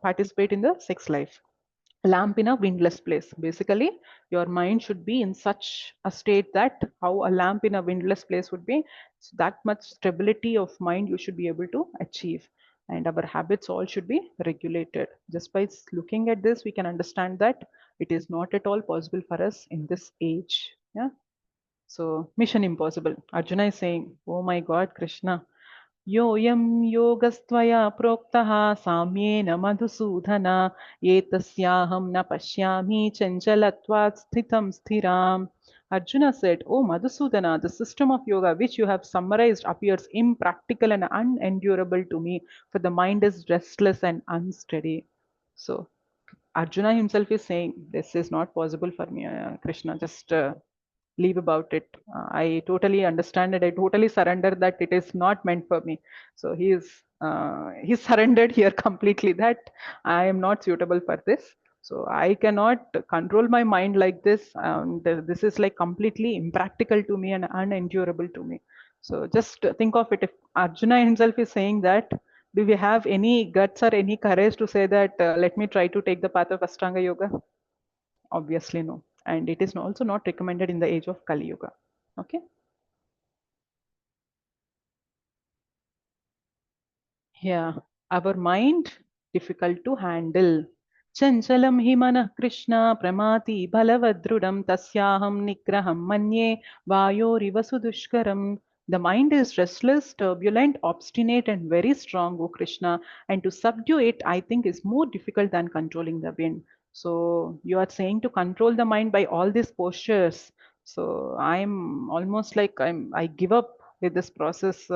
participate in the sex life. Lamp in a windless place. Basically, your mind should be in such a state that how a lamp in a windless place would be, so that much stability of mind you should be able to achieve. And our habits all should be regulated. Just by looking at this, we can understand that it is not at all possible for us in this age. Yeah. So, mission impossible. Arjuna is saying, oh my God, Krishna, योऽयं योगस्त्वया प्रोक्तः साम्येन मधुसूदन एतस्याहं न पश्यामि चञ्चलत्वात् स्थितं स्थिराम्. Arjuna said, "O Madhusudana, the system of yoga which you have summarized appears impractical and unendurable to me, for the mind is restless and unsteady." So Arjuna himself is saying, "This is not possible for me, Krishna. Just leave about it. I totally understand it. I totally surrender that it is not meant for me." So he's surrendered here completely that I am not suitable for this. So I cannot control my mind like this. And this is like completely impractical to me and unendurable to me. So just think of it. If Arjuna himself is saying that, do we have any guts or any courage to say that, let me try to take the path of Ashtanga Yoga? Obviously, no. And it is also not recommended in the age of Kali Yuga. Okay. Yeah. Our mind, difficult to handle. Chanchalam hi manah Krishna pramati balavadrudam tasyaham nigraham manye vayoriva sudushkaram. The mind is restless, turbulent, obstinate, and very strong, O Krishna. And to subdue it, I think, is more difficult than controlling the wind. So you are saying to control the mind by all these postures. So I'm almost like I give up with this process,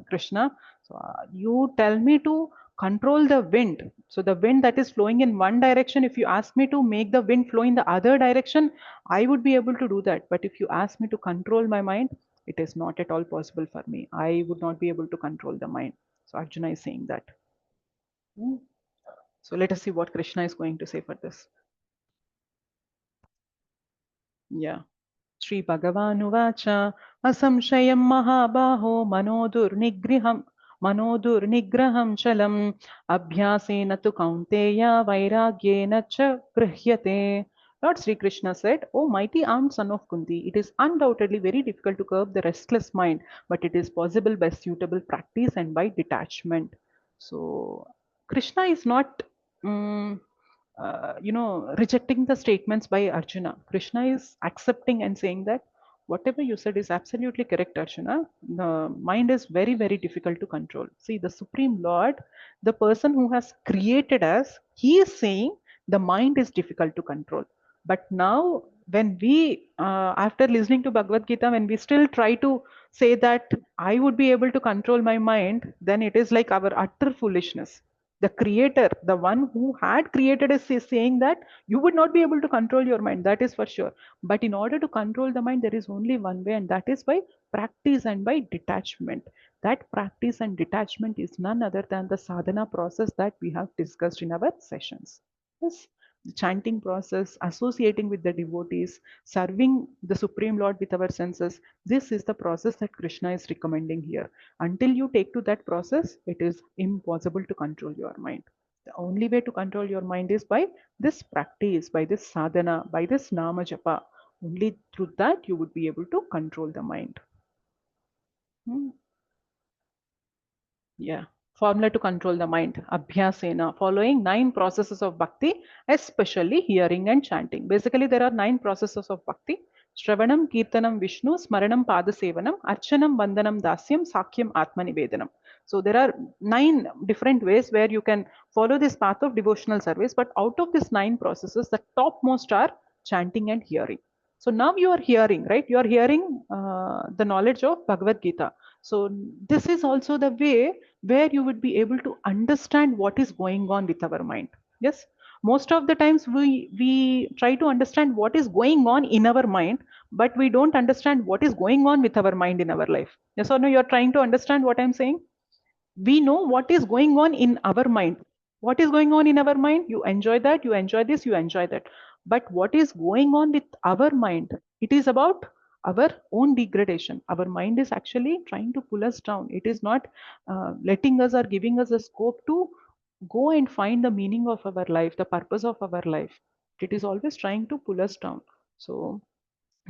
Krishna. So you tell me to control the wind. So the wind that is flowing in one direction, if you ask me to make the wind flow in the other direction, I would be able to do that. But if you ask me to control my mind, it is not at all possible for me. I would not be able to control the mind. So Arjuna is saying that. Hmm. So let us see what Krishna is going to say for this. Yeah. श्रीभगवानुवाच असंशयं महाबाहो मनोदुर्निग्रहं चलम् अभ्यासेन तु कौन्तेय वैराग्येन च गृह्यते. Lord Sri Krishna said, "O mighty armed son of Kunti, it is undoubtedly very difficult to curb the restless mind, but it is possible by suitable practice and by detachment." So Krishna is not rejecting the statements by Arjuna. Krishna is accepting and saying that whatever you said is absolutely correct, Arjuna. The mind is very, very difficult to control. See, the Supreme Lord, the person who has created us, he is saying the mind is difficult to control. But now, when we, after listening to Bhagavad Gita, when we still try to say that I would be able to control my mind, then it is like our utter foolishness. The creator, the one who had created us, is saying that you would not be able to control your mind. That is for sure. But in order to control the mind, there is only one way, and that is by practice and by detachment. That practice and detachment is none other than the sadhana process that we have discussed in our sessions. Yes, the chanting process, associating with the devotees, serving the Supreme Lord with our senses. This is the process that Krishna is recommending here. Until you take to that process, it is impossible to control your mind. The only way to control your mind is by this practice, by this sadhana, by this nama japa. Only through that you would be able to control the mind. Hmm. Yeah. Formula to control the mind. Abhyasena, following 9 processes of bhakti, especially hearing and chanting. Basically, there are 9 processes of bhakti. Shravanam, Kirtanam, Vishnu, Smaranam, Padasevanam, Archanam, Vandanam, Dasyam, Sakyam, Atmanivedanam. So there are 9 different ways where you can follow this path of devotional service. But out of these 9 processes, the topmost are chanting and hearing. So now you are hearing, right? You are hearing the knowledge of Bhagavad Gita. So this is also the way where you would be able to understand what is going on with our mind. Yes, most of the times we try to understand what is going on in our mind, but we don't understand what is going on with our mind in our life. Yes or no? You are trying to understand what I'm saying? We know what is going on in our mind. What is going on in our mind? You enjoy that, you enjoy this, you enjoy that. But what is going on with our mind? It is about our own degradation. Our mind is actually trying to pull us down. It is not letting us or giving us a scope to go and find the meaning of our life, the purpose of our life. It is always trying to pull us down. So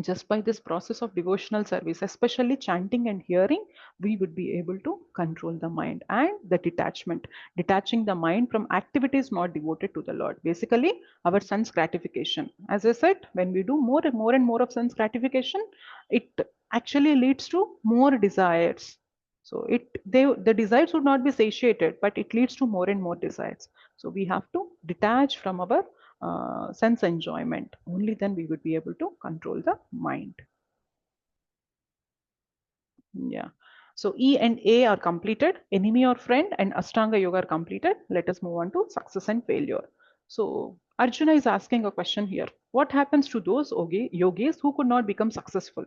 just by this process of devotional service, especially chanting and hearing, we would be able to control the mind and the detachment, detaching the mind from activities not devoted to the Lord. Basically, our sense gratification. As I said, when we do more and more and more of sense gratification, it actually leads to more desires. So the desires would not be satiated, but it leads to more and more desires. So we have to detach from our sense enjoyment. Only then we would be able to control the mind. Yeah. So E and A are completed, enemy or friend, and Ashtanga Yoga are completed. Let us move on to success and failure. So Arjuna is asking a question here. What happens to those yogis who could not become successful?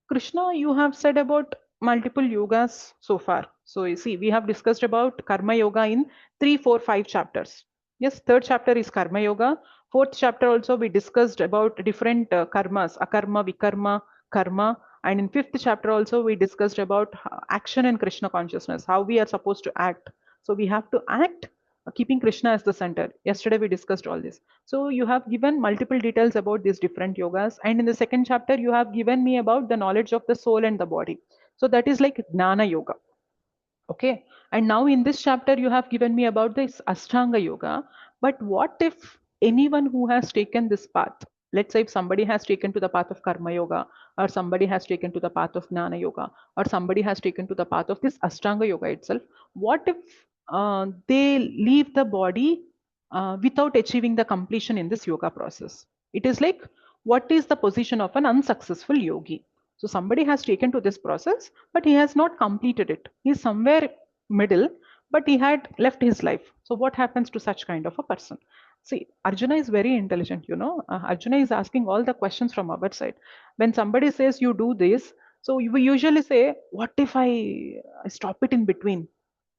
Krishna, you have said about multiple yogas so far. So you see, we have discussed about Karma Yoga in 3, 4, 5 chapters. Yes, third chapter is Karma Yoga. Fourth chapter also we discussed about different karmas, akarma, vikarma, karma. And in fifth chapter also we discussed about action and Krishna consciousness, how we are supposed to act. So we have to act keeping Krishna as the center. Yesterday we discussed all this. So you have given multiple details about these different yogas. And in the second chapter, you have given me about the knowledge of the soul and the body. So that is like Jnana Yoga. Okay. And now in this chapter, you have given me about this Ashtanga Yoga. But what if anyone who has taken this path, let's say if somebody has taken to the path of Karma Yoga, or somebody has taken to the path of Jnana Yoga, or somebody has taken to the path of this Ashtanga Yoga itself, what if they leave the body without achieving the completion in this yoga process? It is like, what is the position of an unsuccessful yogi? So somebody has taken to this process, but he has not completed it. He is somewhere middle, but he had left his life. So what happens to such kind of a person? See, Arjuna is very intelligent, you know. Arjuna is asking all the questions from our side. When somebody says you do this, so we usually say, what if I stop it in between?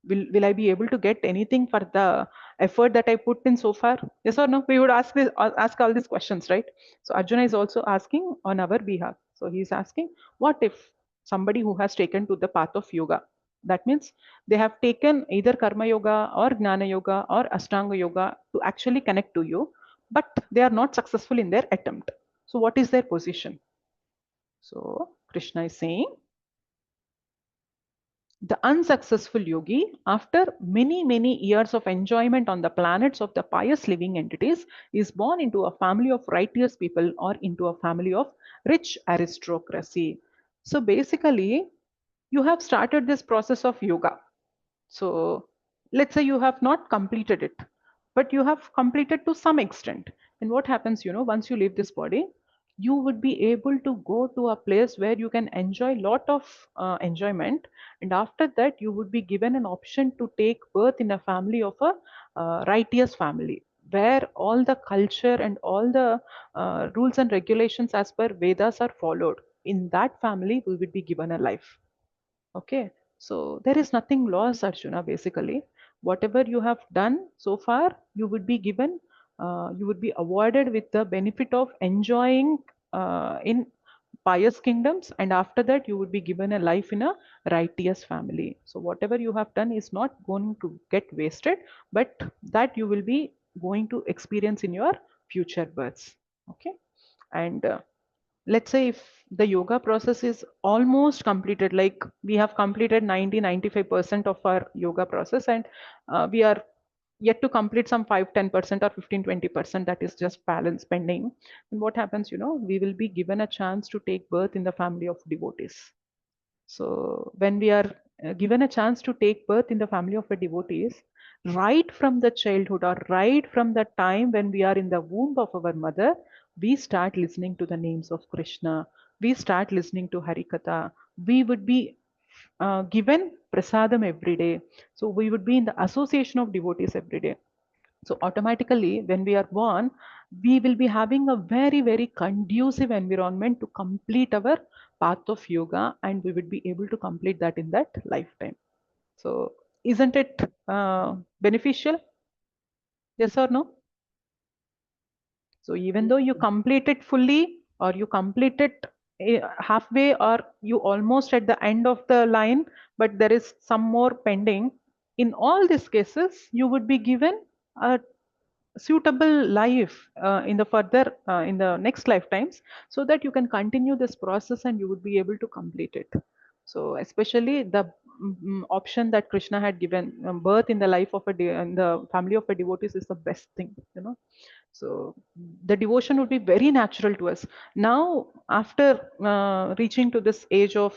Will I be able to get anything for the effort that I put in so far? Yes or no? We would ask all these questions, right? So Arjuna is also asking on our behalf. So he is asking, what if somebody who has taken to the path of yoga, that means they have taken either karma yoga or gnana yoga or ashtanga yoga to actually connect to you, but they are not successful in their attempt. So what is their position? So Krishna is saying, the unsuccessful yogi, after many, many years of enjoyment on the planets of the pious living entities, is born into a family of righteous people or into a family of rich aristocracy. So basically, you have started this process of yoga. So let's say you have not completed it, but you have completed to some extent. And what happens, you know, once you leave this body, you would be able to go to a place where you can enjoy lot of enjoyment. And after that, you would be given an option to take birth in a family of a righteous family, where all the culture and all the rules and regulations as per Vedas are followed. In that family, we would be given a life. Okay, so there is nothing lost, Arjuna, basically. Whatever you have done so far, you would be given, you would be awarded with the benefit of enjoying in pious kingdoms, and after that, you would be given a life in a righteous family. So, whatever you have done is not going to get wasted, but that you will be going to experience in your future births. Okay, and let's say if the yoga process is almost completed, like we have completed 90-95% of our yoga process, and we are yet to complete some 5-10% or 15-20%, that is just balance pending. And what happens, we will be given a chance to take birth in the family of devotees. So when we are given a chance to take birth in the family of a devotees, right from the childhood or right from the time when we are in the womb of our mother, we start listening to the names of Krishna. We start listening to Harikatha. We would be given prasadam every day. So we would be in the association of devotees every day. So automatically, when we are born, we will be having a very, very conducive environment to complete our path of yoga, and we would be able to complete that in that lifetime. So isn't it beneficial? Yes or no? So even though you complete it fully, or you complete it halfway, or you almost at the end of the line, but there is some more pending, in all these cases, you would be given a suitable life in the next lifetimes, so that you can continue this process and you would be able to complete it. So especially the option that Krishna had given, birth in the life of in the family of a devotees, is the best thing. So the devotion would be very natural to us. Now, after reaching to this age of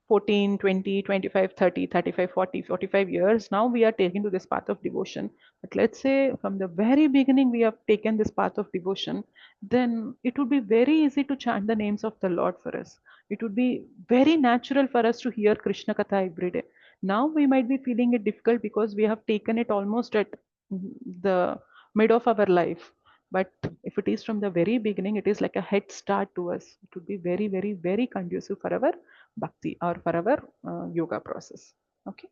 14, 20, 25, 30, 35, 40, 45 years, now we are taken to this path of devotion. But let's say from the very beginning we have taken this path of devotion, then it would be very easy to chant the names of the Lord for us. It would be very natural for us to hear Krishna Katha every day. Now we might be feeling it difficult because we have taken it almost at the mid of our life. But if it is from the very beginning, it is like a head start to us. It would be very, very, very conducive for our bhakti or for our yoga process. Okay.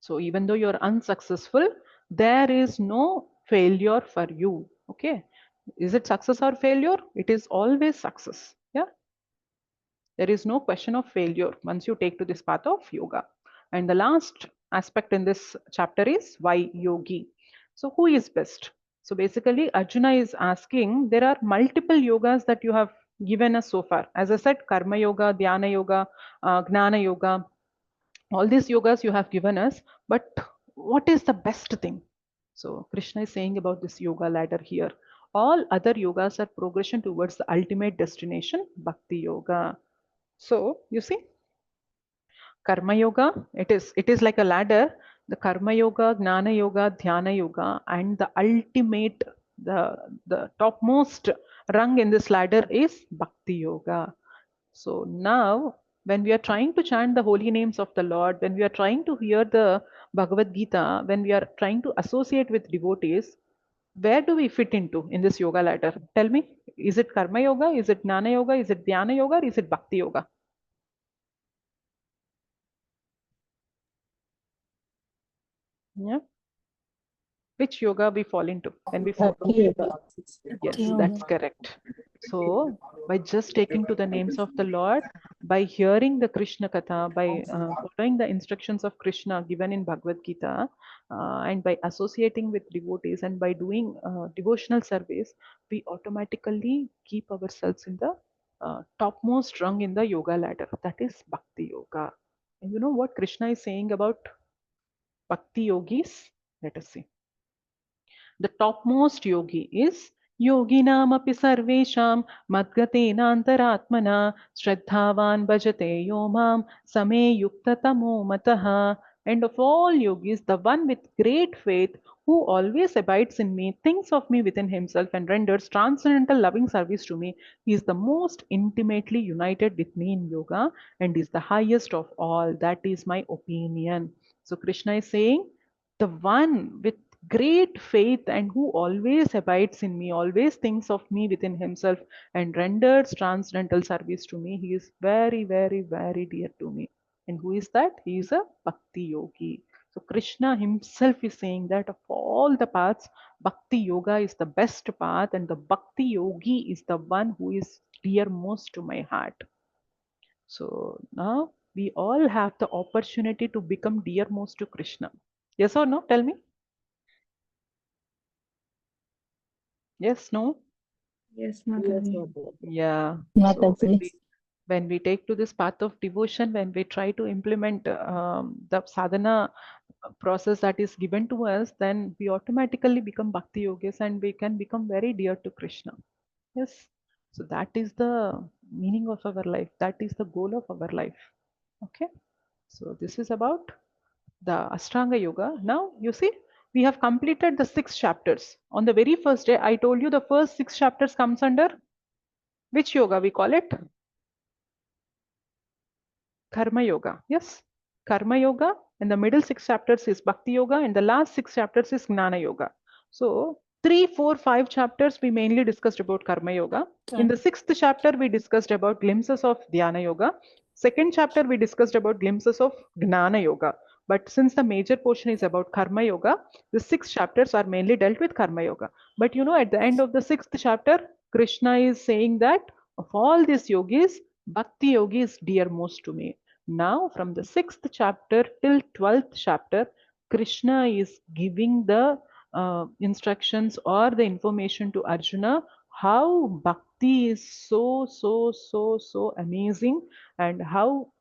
So even though you're unsuccessful, there is no failure for you. Okay. Is it success or failure? It is always success. Yeah. There is no question of failure once you take to this path of yoga. And the last aspect in this chapter is why yogi. So who is best? So basically, Arjuna is asking, there are multiple yogas that you have given us so far. As I said, karma yoga, dhyana yoga, gnana yoga, all these yogas you have given us, but what is the best thing? So Krishna is saying about this yoga ladder here. All other yogas are progression towards the ultimate destination, bhakti yoga. So you see, karma yoga, it is like a ladder. The karma yoga, gnana yoga, dhyana yoga, and the ultimate, the topmost rung in this ladder is bhakti yoga. So now, when we are trying to chant the holy names of the Lord, when we are trying to hear the Bhagavad Gita, when we are trying to associate with devotees, where do we fit into in this yoga ladder? Tell me, is it karma yoga, is it gnana yoga, is it dhyana yoga, or is it bhakti yoga? Yeah. Which yoga we fall into when we fall? Bhakti yoga. Yes, yoga. that's correct. So by just taking to the names of the Lord, by hearing the Krishna Katha, by following the instructions of Krishna given in Bhagavad Gita, and by associating with devotees and by doing devotional service, we automatically keep ourselves in the topmost rung in the yoga ladder. That is Bhakti Yoga. And you know what Krishna is saying about Bhakti yogis? Let us see. The topmost yogi is yoginam api sarvesham madgatena antaratmana shraddhavan bhajate yomam same yuktatamo mataha. And of all yogis, the one with great faith who always abides in me, thinks of me within himself, and renders transcendental loving service to me, he is the most intimately united with me in yoga and is the highest of all. That is my opinion. So Krishna is saying, the one with great faith and who always abides in me, always thinks of me within himself, and renders transcendental service to me, he is very, very, very dear to me. And who is that? He is a Bhakti Yogi. So Krishna himself is saying that of all the paths, Bhakti Yoga is the best path, and the Bhakti Yogi is the one who is dearmost to my heart. So now we all have the opportunity to become dearmost to Krishna. Yes or no? Tell me. Yes, no? Yes, Yes, Mataji. Mataji. Yeah. So Mataji. when we take to this path of devotion, when we try to implement the sadhana process that is given to us, then we automatically become bhakti yogis and we can become very dear to Krishna. Yes. So that is the meaning of our life. That is the goal of our life. Okay. So this is about the Ashtanga Yoga. Now you see, we have completed the 6 chapters. On the very first day, I told you the first 6 chapters comes under which yoga? We call it Karma Yoga. Yes. Karma Yoga. And the middle 6 chapters is Bhakti Yoga. And the last 6 chapters is Gnana Yoga. So 3, 4, 5 chapters we mainly discussed about Karma Yoga. In the 6th chapter, we discussed about glimpses of Dhyana Yoga. Second chapter, we discussed about glimpses of Gnana Yoga. But since the major portion is about Karma Yoga, the 6 chapters are mainly dealt with Karma Yoga. But you know, at the end of the 6th chapter, Krishna is saying that of all these yogis, Bhakti Yogi is dearmost to me. Now, from the 6th chapter till 12th chapter, Krishna is giving the instructions or the information to Arjuna how bhakti is so amazing, and how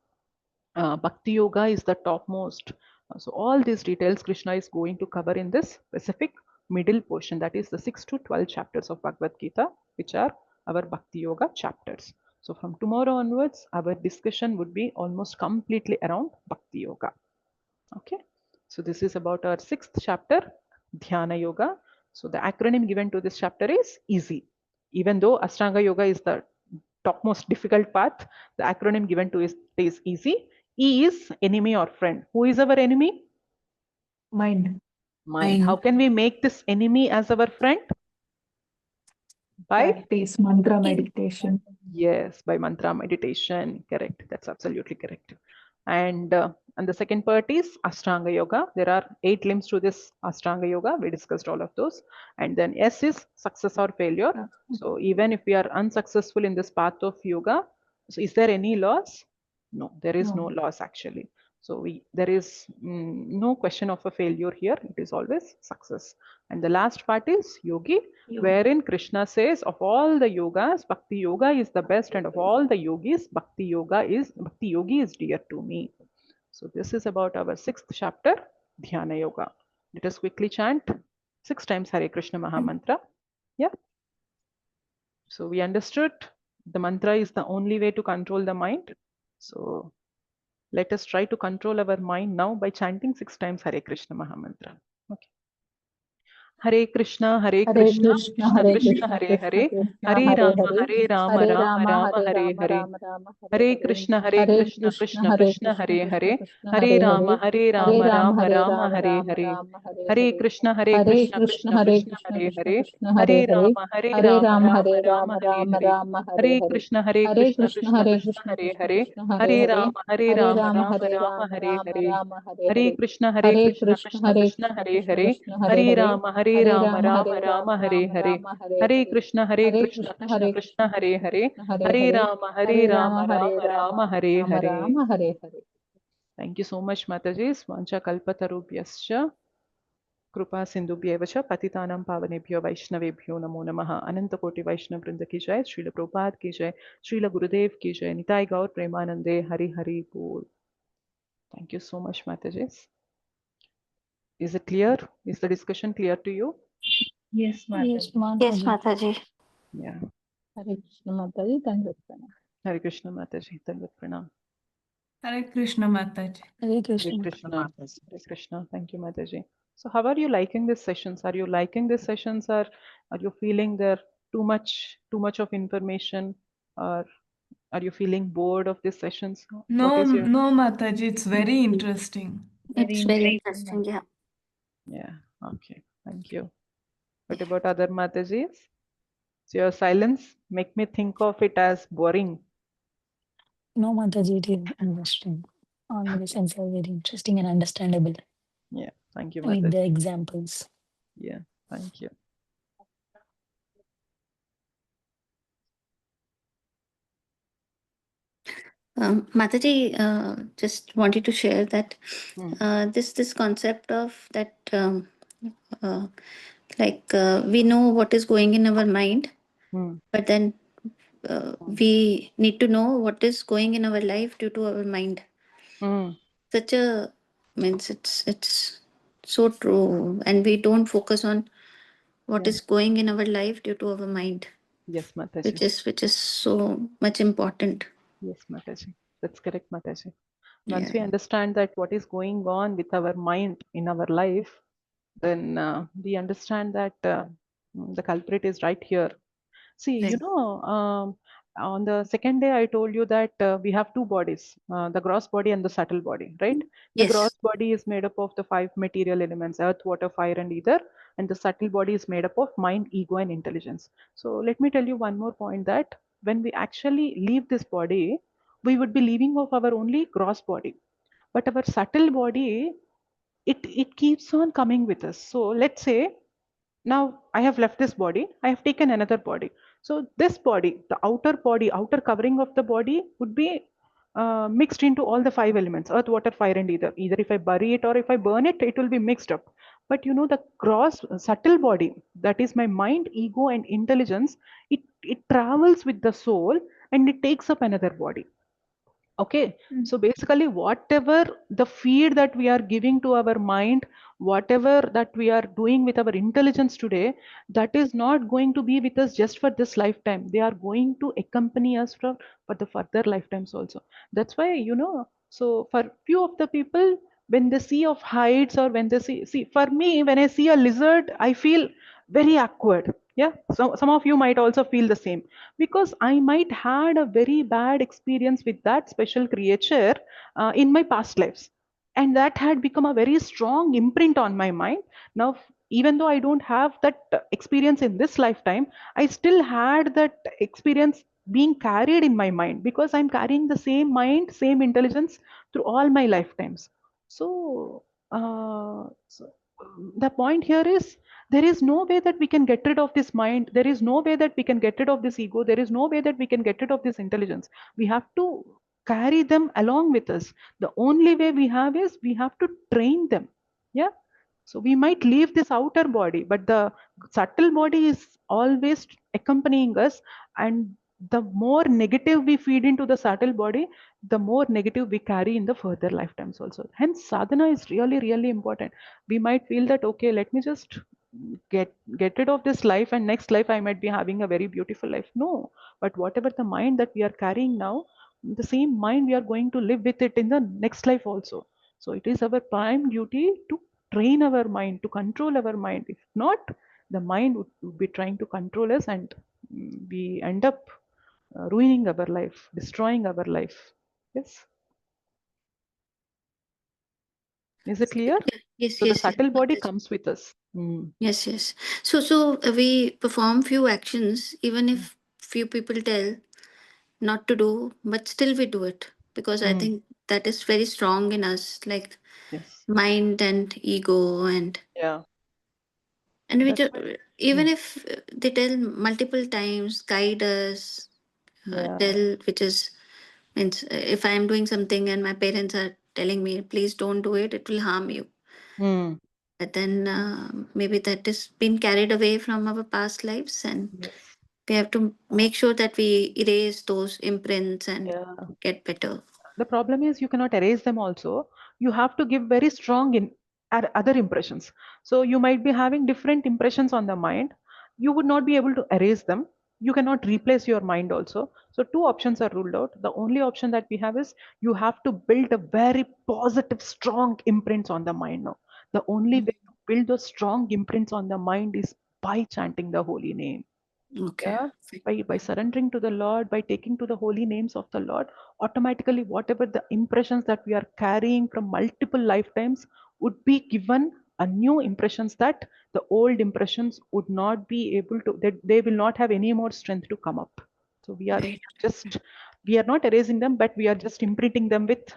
bhakti yoga is the topmost. So all these details Krishna is going to cover in this specific middle portion, that is the 6 to 12 chapters of Bhagavad Gita, which are our bhakti yoga chapters. So from tomorrow onwards, our discussion would be almost completely around bhakti yoga. Okay, so this is about our 6th chapter, Dhyana Yoga. So the acronym given to this chapter is EASY. Even though Ashtanga Yoga is the topmost difficult path, the acronym given to it is EASY. E is enemy or friend. Who is our enemy? Mind. Mind. How can we make this enemy as our friend? By Practice mantra meditation. Yes, by mantra meditation. Correct. That's absolutely correct. And the second part is Ashtanga Yoga. There are 8 limbs to this Ashtanga Yoga. We discussed all of those. And then S is success or failure. So even if we are unsuccessful in this path of yoga, so is there any loss? No, there is no loss actually. So there is no question of a failure here. It is always success. And the last part is yogi, wherein Krishna says of all the yogas, Bhakti Yoga is the best, and of all the yogis, Bhakti Yogi is dear to me. So this is about our 6th chapter, Dhyana Yoga. Let us quickly chant 6 times Hare Krishna Mahamantra. Yeah. So we understood the mantra is the only way to control the mind. So let us try to control our mind now by chanting 6 times Hare Krishna Mahamantra. Okay. Hare Krishna, Krishna Krishna, Hare Hare, Hare Rama, Rama Hare Hare. Hare Krishna, Krishna Krishna, Hare Hare, Hare Rama, Rama Hare Hare. Hare Krishna, Krishna Krishna, Hare Hare, Hare Rama, Rama Hare Hare. Hare Krishna, Krishna Krishna, Hare Hare, Hare Rama, Rama Hare Hare. Hare Krishna, Krishna Krishna, Hare Hare, Hare Rama, Rama Hare Hare. Hare Krishna, Krishna Krishna, Hare Hare, Hare Rama, Rama Hare Hare. Thank you so much, Mataji. Svancha kalpatarubhyascha कृपा सिंधुभ्येव च पतितानां पावनेभ्यो वैष्णवेभ्यो नमो नमः। अनंत कोटि वैष्णव वृंद की जय, श्रील प्रभुपाद की जय, श्रील गुरुदेव की जय, निताय गौर प्रेमानंदे, हरि हरि बोल। Thank you so much, Mataji. Is it clear? Is the discussion clear to you? Yes, Mataji. Yes, Mataji. Yeah. Hare Krishna Mataji, Dandavat Pranam. Hare Krishna, Mataji. Dandavat Pranam. Hare Krishna Mataji. Hare Hare Krishna. Krishna. Hare Krishna. Thank you, Mataji. So how are you liking these sessions? Are you liking these sessions, or are you feeling there too much of information, or are you feeling bored of these sessions? No, What is your... no, Mataji. It's very interesting. It's very interesting, yeah. Yeah. Okay. Thank you. What about other Matajis? So your silence make me think of it as boring. No, Mataji, it is interesting. All the lessons are very interesting and understandable Yeah. Thank you, with Mataji. the examples. Yeah. Thank you. Mataji, just wanted to share that this concept of that we know what is going in our mind, but then we need to know what is going in our life due to our mind. Such a means it's so true, and we don't focus on what Yeah. is going in our life due to our mind, Yes, Mataji. which is so much important. Yes, Mataji. That's correct, Mataji. Yeah. Once we understand that what is going on with our mind in our life, then we understand that the culprit is right here. See, Right. on the second day, I told you that we have two bodies, the gross body and the subtle body, right? The gross Yes. body is made up of the five material elements, earth, water, fire, and ether, and the subtle body is made up of mind, ego, and intelligence. So let me tell you one more point that when we actually leave this body, we would be leaving of our only gross body, but our subtle body, it keeps on coming with us. So let's say now I have left this body, I have taken another body. So this body, the outer body, outer covering of the body would be mixed into all the five elements, earth, water, fire, and ether. Either if I bury it or if I burn it, it will be mixed up. But the gross subtle body, that is my mind, ego, and intelligence, it travels with the soul and it takes up another body. Okay, so basically, whatever the feed that we are giving to our mind, whatever that we are doing with our intelligence today, that is not going to be with us just for this lifetime. They are going to accompany us for the further lifetimes also. That's why, so for few of the people, when they see of heights or when they see, for me, when I see a lizard, I feel very awkward. Yeah, so some of you might also feel the same because I might had a very bad experience with that special creature in my past lives, and that had become a very strong imprint on my mind. Now, even though I don't have that experience in this lifetime, I still had that experience being carried in my mind because I'm carrying the same mind, same intelligence through all my lifetimes. So the point here is there is no way that we can get rid of this mind. There is no way that we can get rid of this ego. There is no way that we can get rid of this intelligence. We have to carry them along with us. The only way we have is we have to train them. Yeah. So we might leave this outer body, but the subtle body is always accompanying us. And the more negative we feed into the subtle body, the more negative we carry in the further lifetimes also. Hence, sadhana is really, really important. We might feel that, okay, let me just get rid of this life and next life I might be having a very beautiful life. No, but whatever the mind that we are carrying now, the same mind we are going to live with it in the next life also. So it is our prime duty to train our mind, to control our mind. If not, the mind would be trying to control us, and we end up ruining our life, destroying our life. Yes. Is it clear? Yes, So the yes, yes. subtle body Mataji. comes with us. Yes, yes. So we perform few actions, even if few people tell not to do, but still we do it because I think that is very strong in us, like Yes. mind and ego, Yeah. and we That's just, why. even if they tell multiple times, guide us, Yeah. tell which is means if I am doing something and my parents are telling me, please don't do it, it will harm you. Mm. But then maybe that is been carried away from our past lives, and Yes. we have to make sure that we erase those imprints and Yeah. get better. The problem is you cannot erase them also. You have to give very strong other impressions. So you might be having different impressions on the mind. You would not be able to erase them. You cannot replace your mind also. So two options are ruled out. The only option that we have is you have to build a very positive, strong imprints on the mind now. The only way to build those strong imprints on the mind is by chanting the holy name. Okay. Yeah, by surrendering to the Lord, by taking to the holy names of the Lord, automatically whatever the impressions that we are carrying from multiple lifetimes would be given a new impressions that the old impressions would not be able to, that they will not have any more strength to come up. So Right. just we are not erasing them, but we are just imprinting them with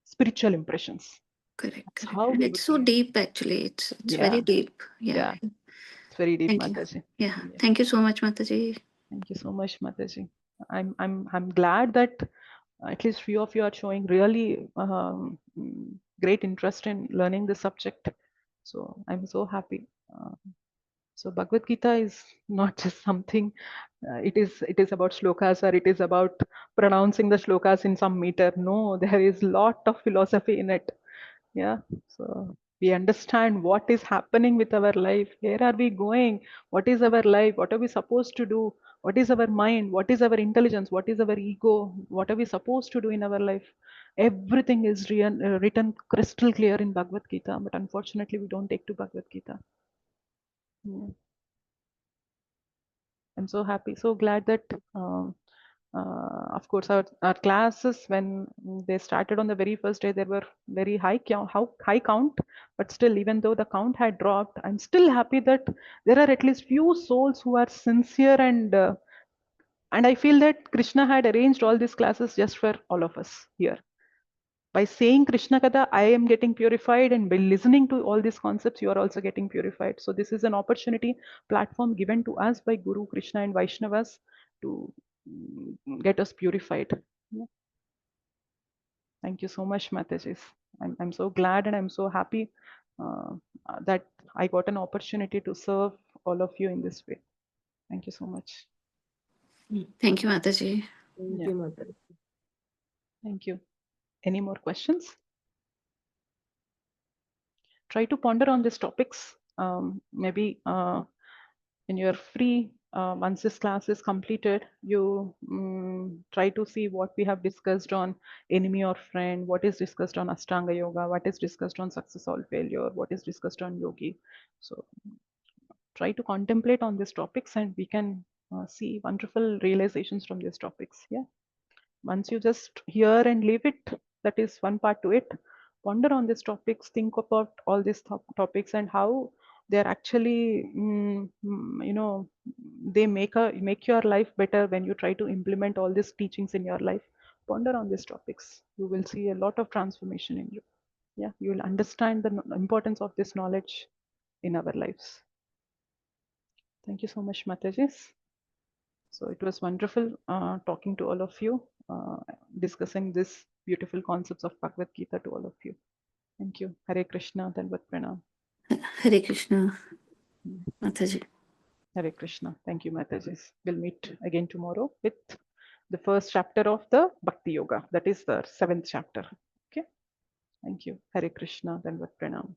spiritual impressions. Correct, That's correct. how And we it's would so be. deep actually. It's Yeah, very deep. Yeah. yeah, it's very deep, Thank you. Mataji. Yeah. Yeah. Thank you so much, Mataji. Thank you so much, Mataji. I'm glad that at least few of you are showing really great interest in learning the subject. So I'm so happy. So Bhagavad Gita is not just something. It is about shlokas, or it is about pronouncing the shlokas in some meter. No, there is lot of philosophy in it. Yeah. So we understand what is happening with our life. Where are we going? What is our life? What are we supposed to do? What is our mind? What is our intelligence? What is our ego? What are we supposed to do in our life? Everything is written crystal clear in Bhagavad Gita, but unfortunately, we don't take to Bhagavad Gita. Yeah. I'm so happy, so glad that, of course, our classes, when they started on the very first day, there were very high count, high count, but still, even though the count had dropped, I'm still happy that there are at least few souls who are sincere, and I feel that Krishna had arranged all these classes just for all of us here. By saying Krishna Katha, I am getting purified, and by listening to all these concepts, you are also getting purified. So this is an opportunity, platform given to us by Guru, Krishna, and Vaishnavas to get us purified. Yeah. Thank you so much, Mataji. I'm so glad and I'm so happy that I got an opportunity to serve all of you in this way. Thank you so much. Thank you, Mataji. Thank Yeah. you, Mataji. Thank you. Any more questions? Try to ponder on these topics. Maybe when you're free, once this class is completed, you try to see what we have discussed on enemy or friend, what is discussed on Ashtanga Yoga, what is discussed on success or failure, what is discussed on yogi. So try to contemplate on these topics, and we can see wonderful realizations from these topics. Yeah. Once you just hear and leave it, that is one part to it. Ponder on these topics, think about all these topics and how they're actually, they make your life better when you try to implement all these teachings in your life. Ponder on these topics. You will see a lot of transformation in you. Yeah, you will understand the importance of this knowledge in our lives. Thank you so much, Matajis. So it was wonderful talking to all of you, discussing this beautiful concepts of Bhagavad Gita to all of you. Thank you. Hare Krishna, Danvat Pranam. Hare Krishna, Mataji. Hare Krishna. Thank you, Mataji. We'll meet again tomorrow with the first chapter of the Bhakti Yoga. That is the 7th chapter. Okay. Thank you. Hare Krishna, Danvat Pranam.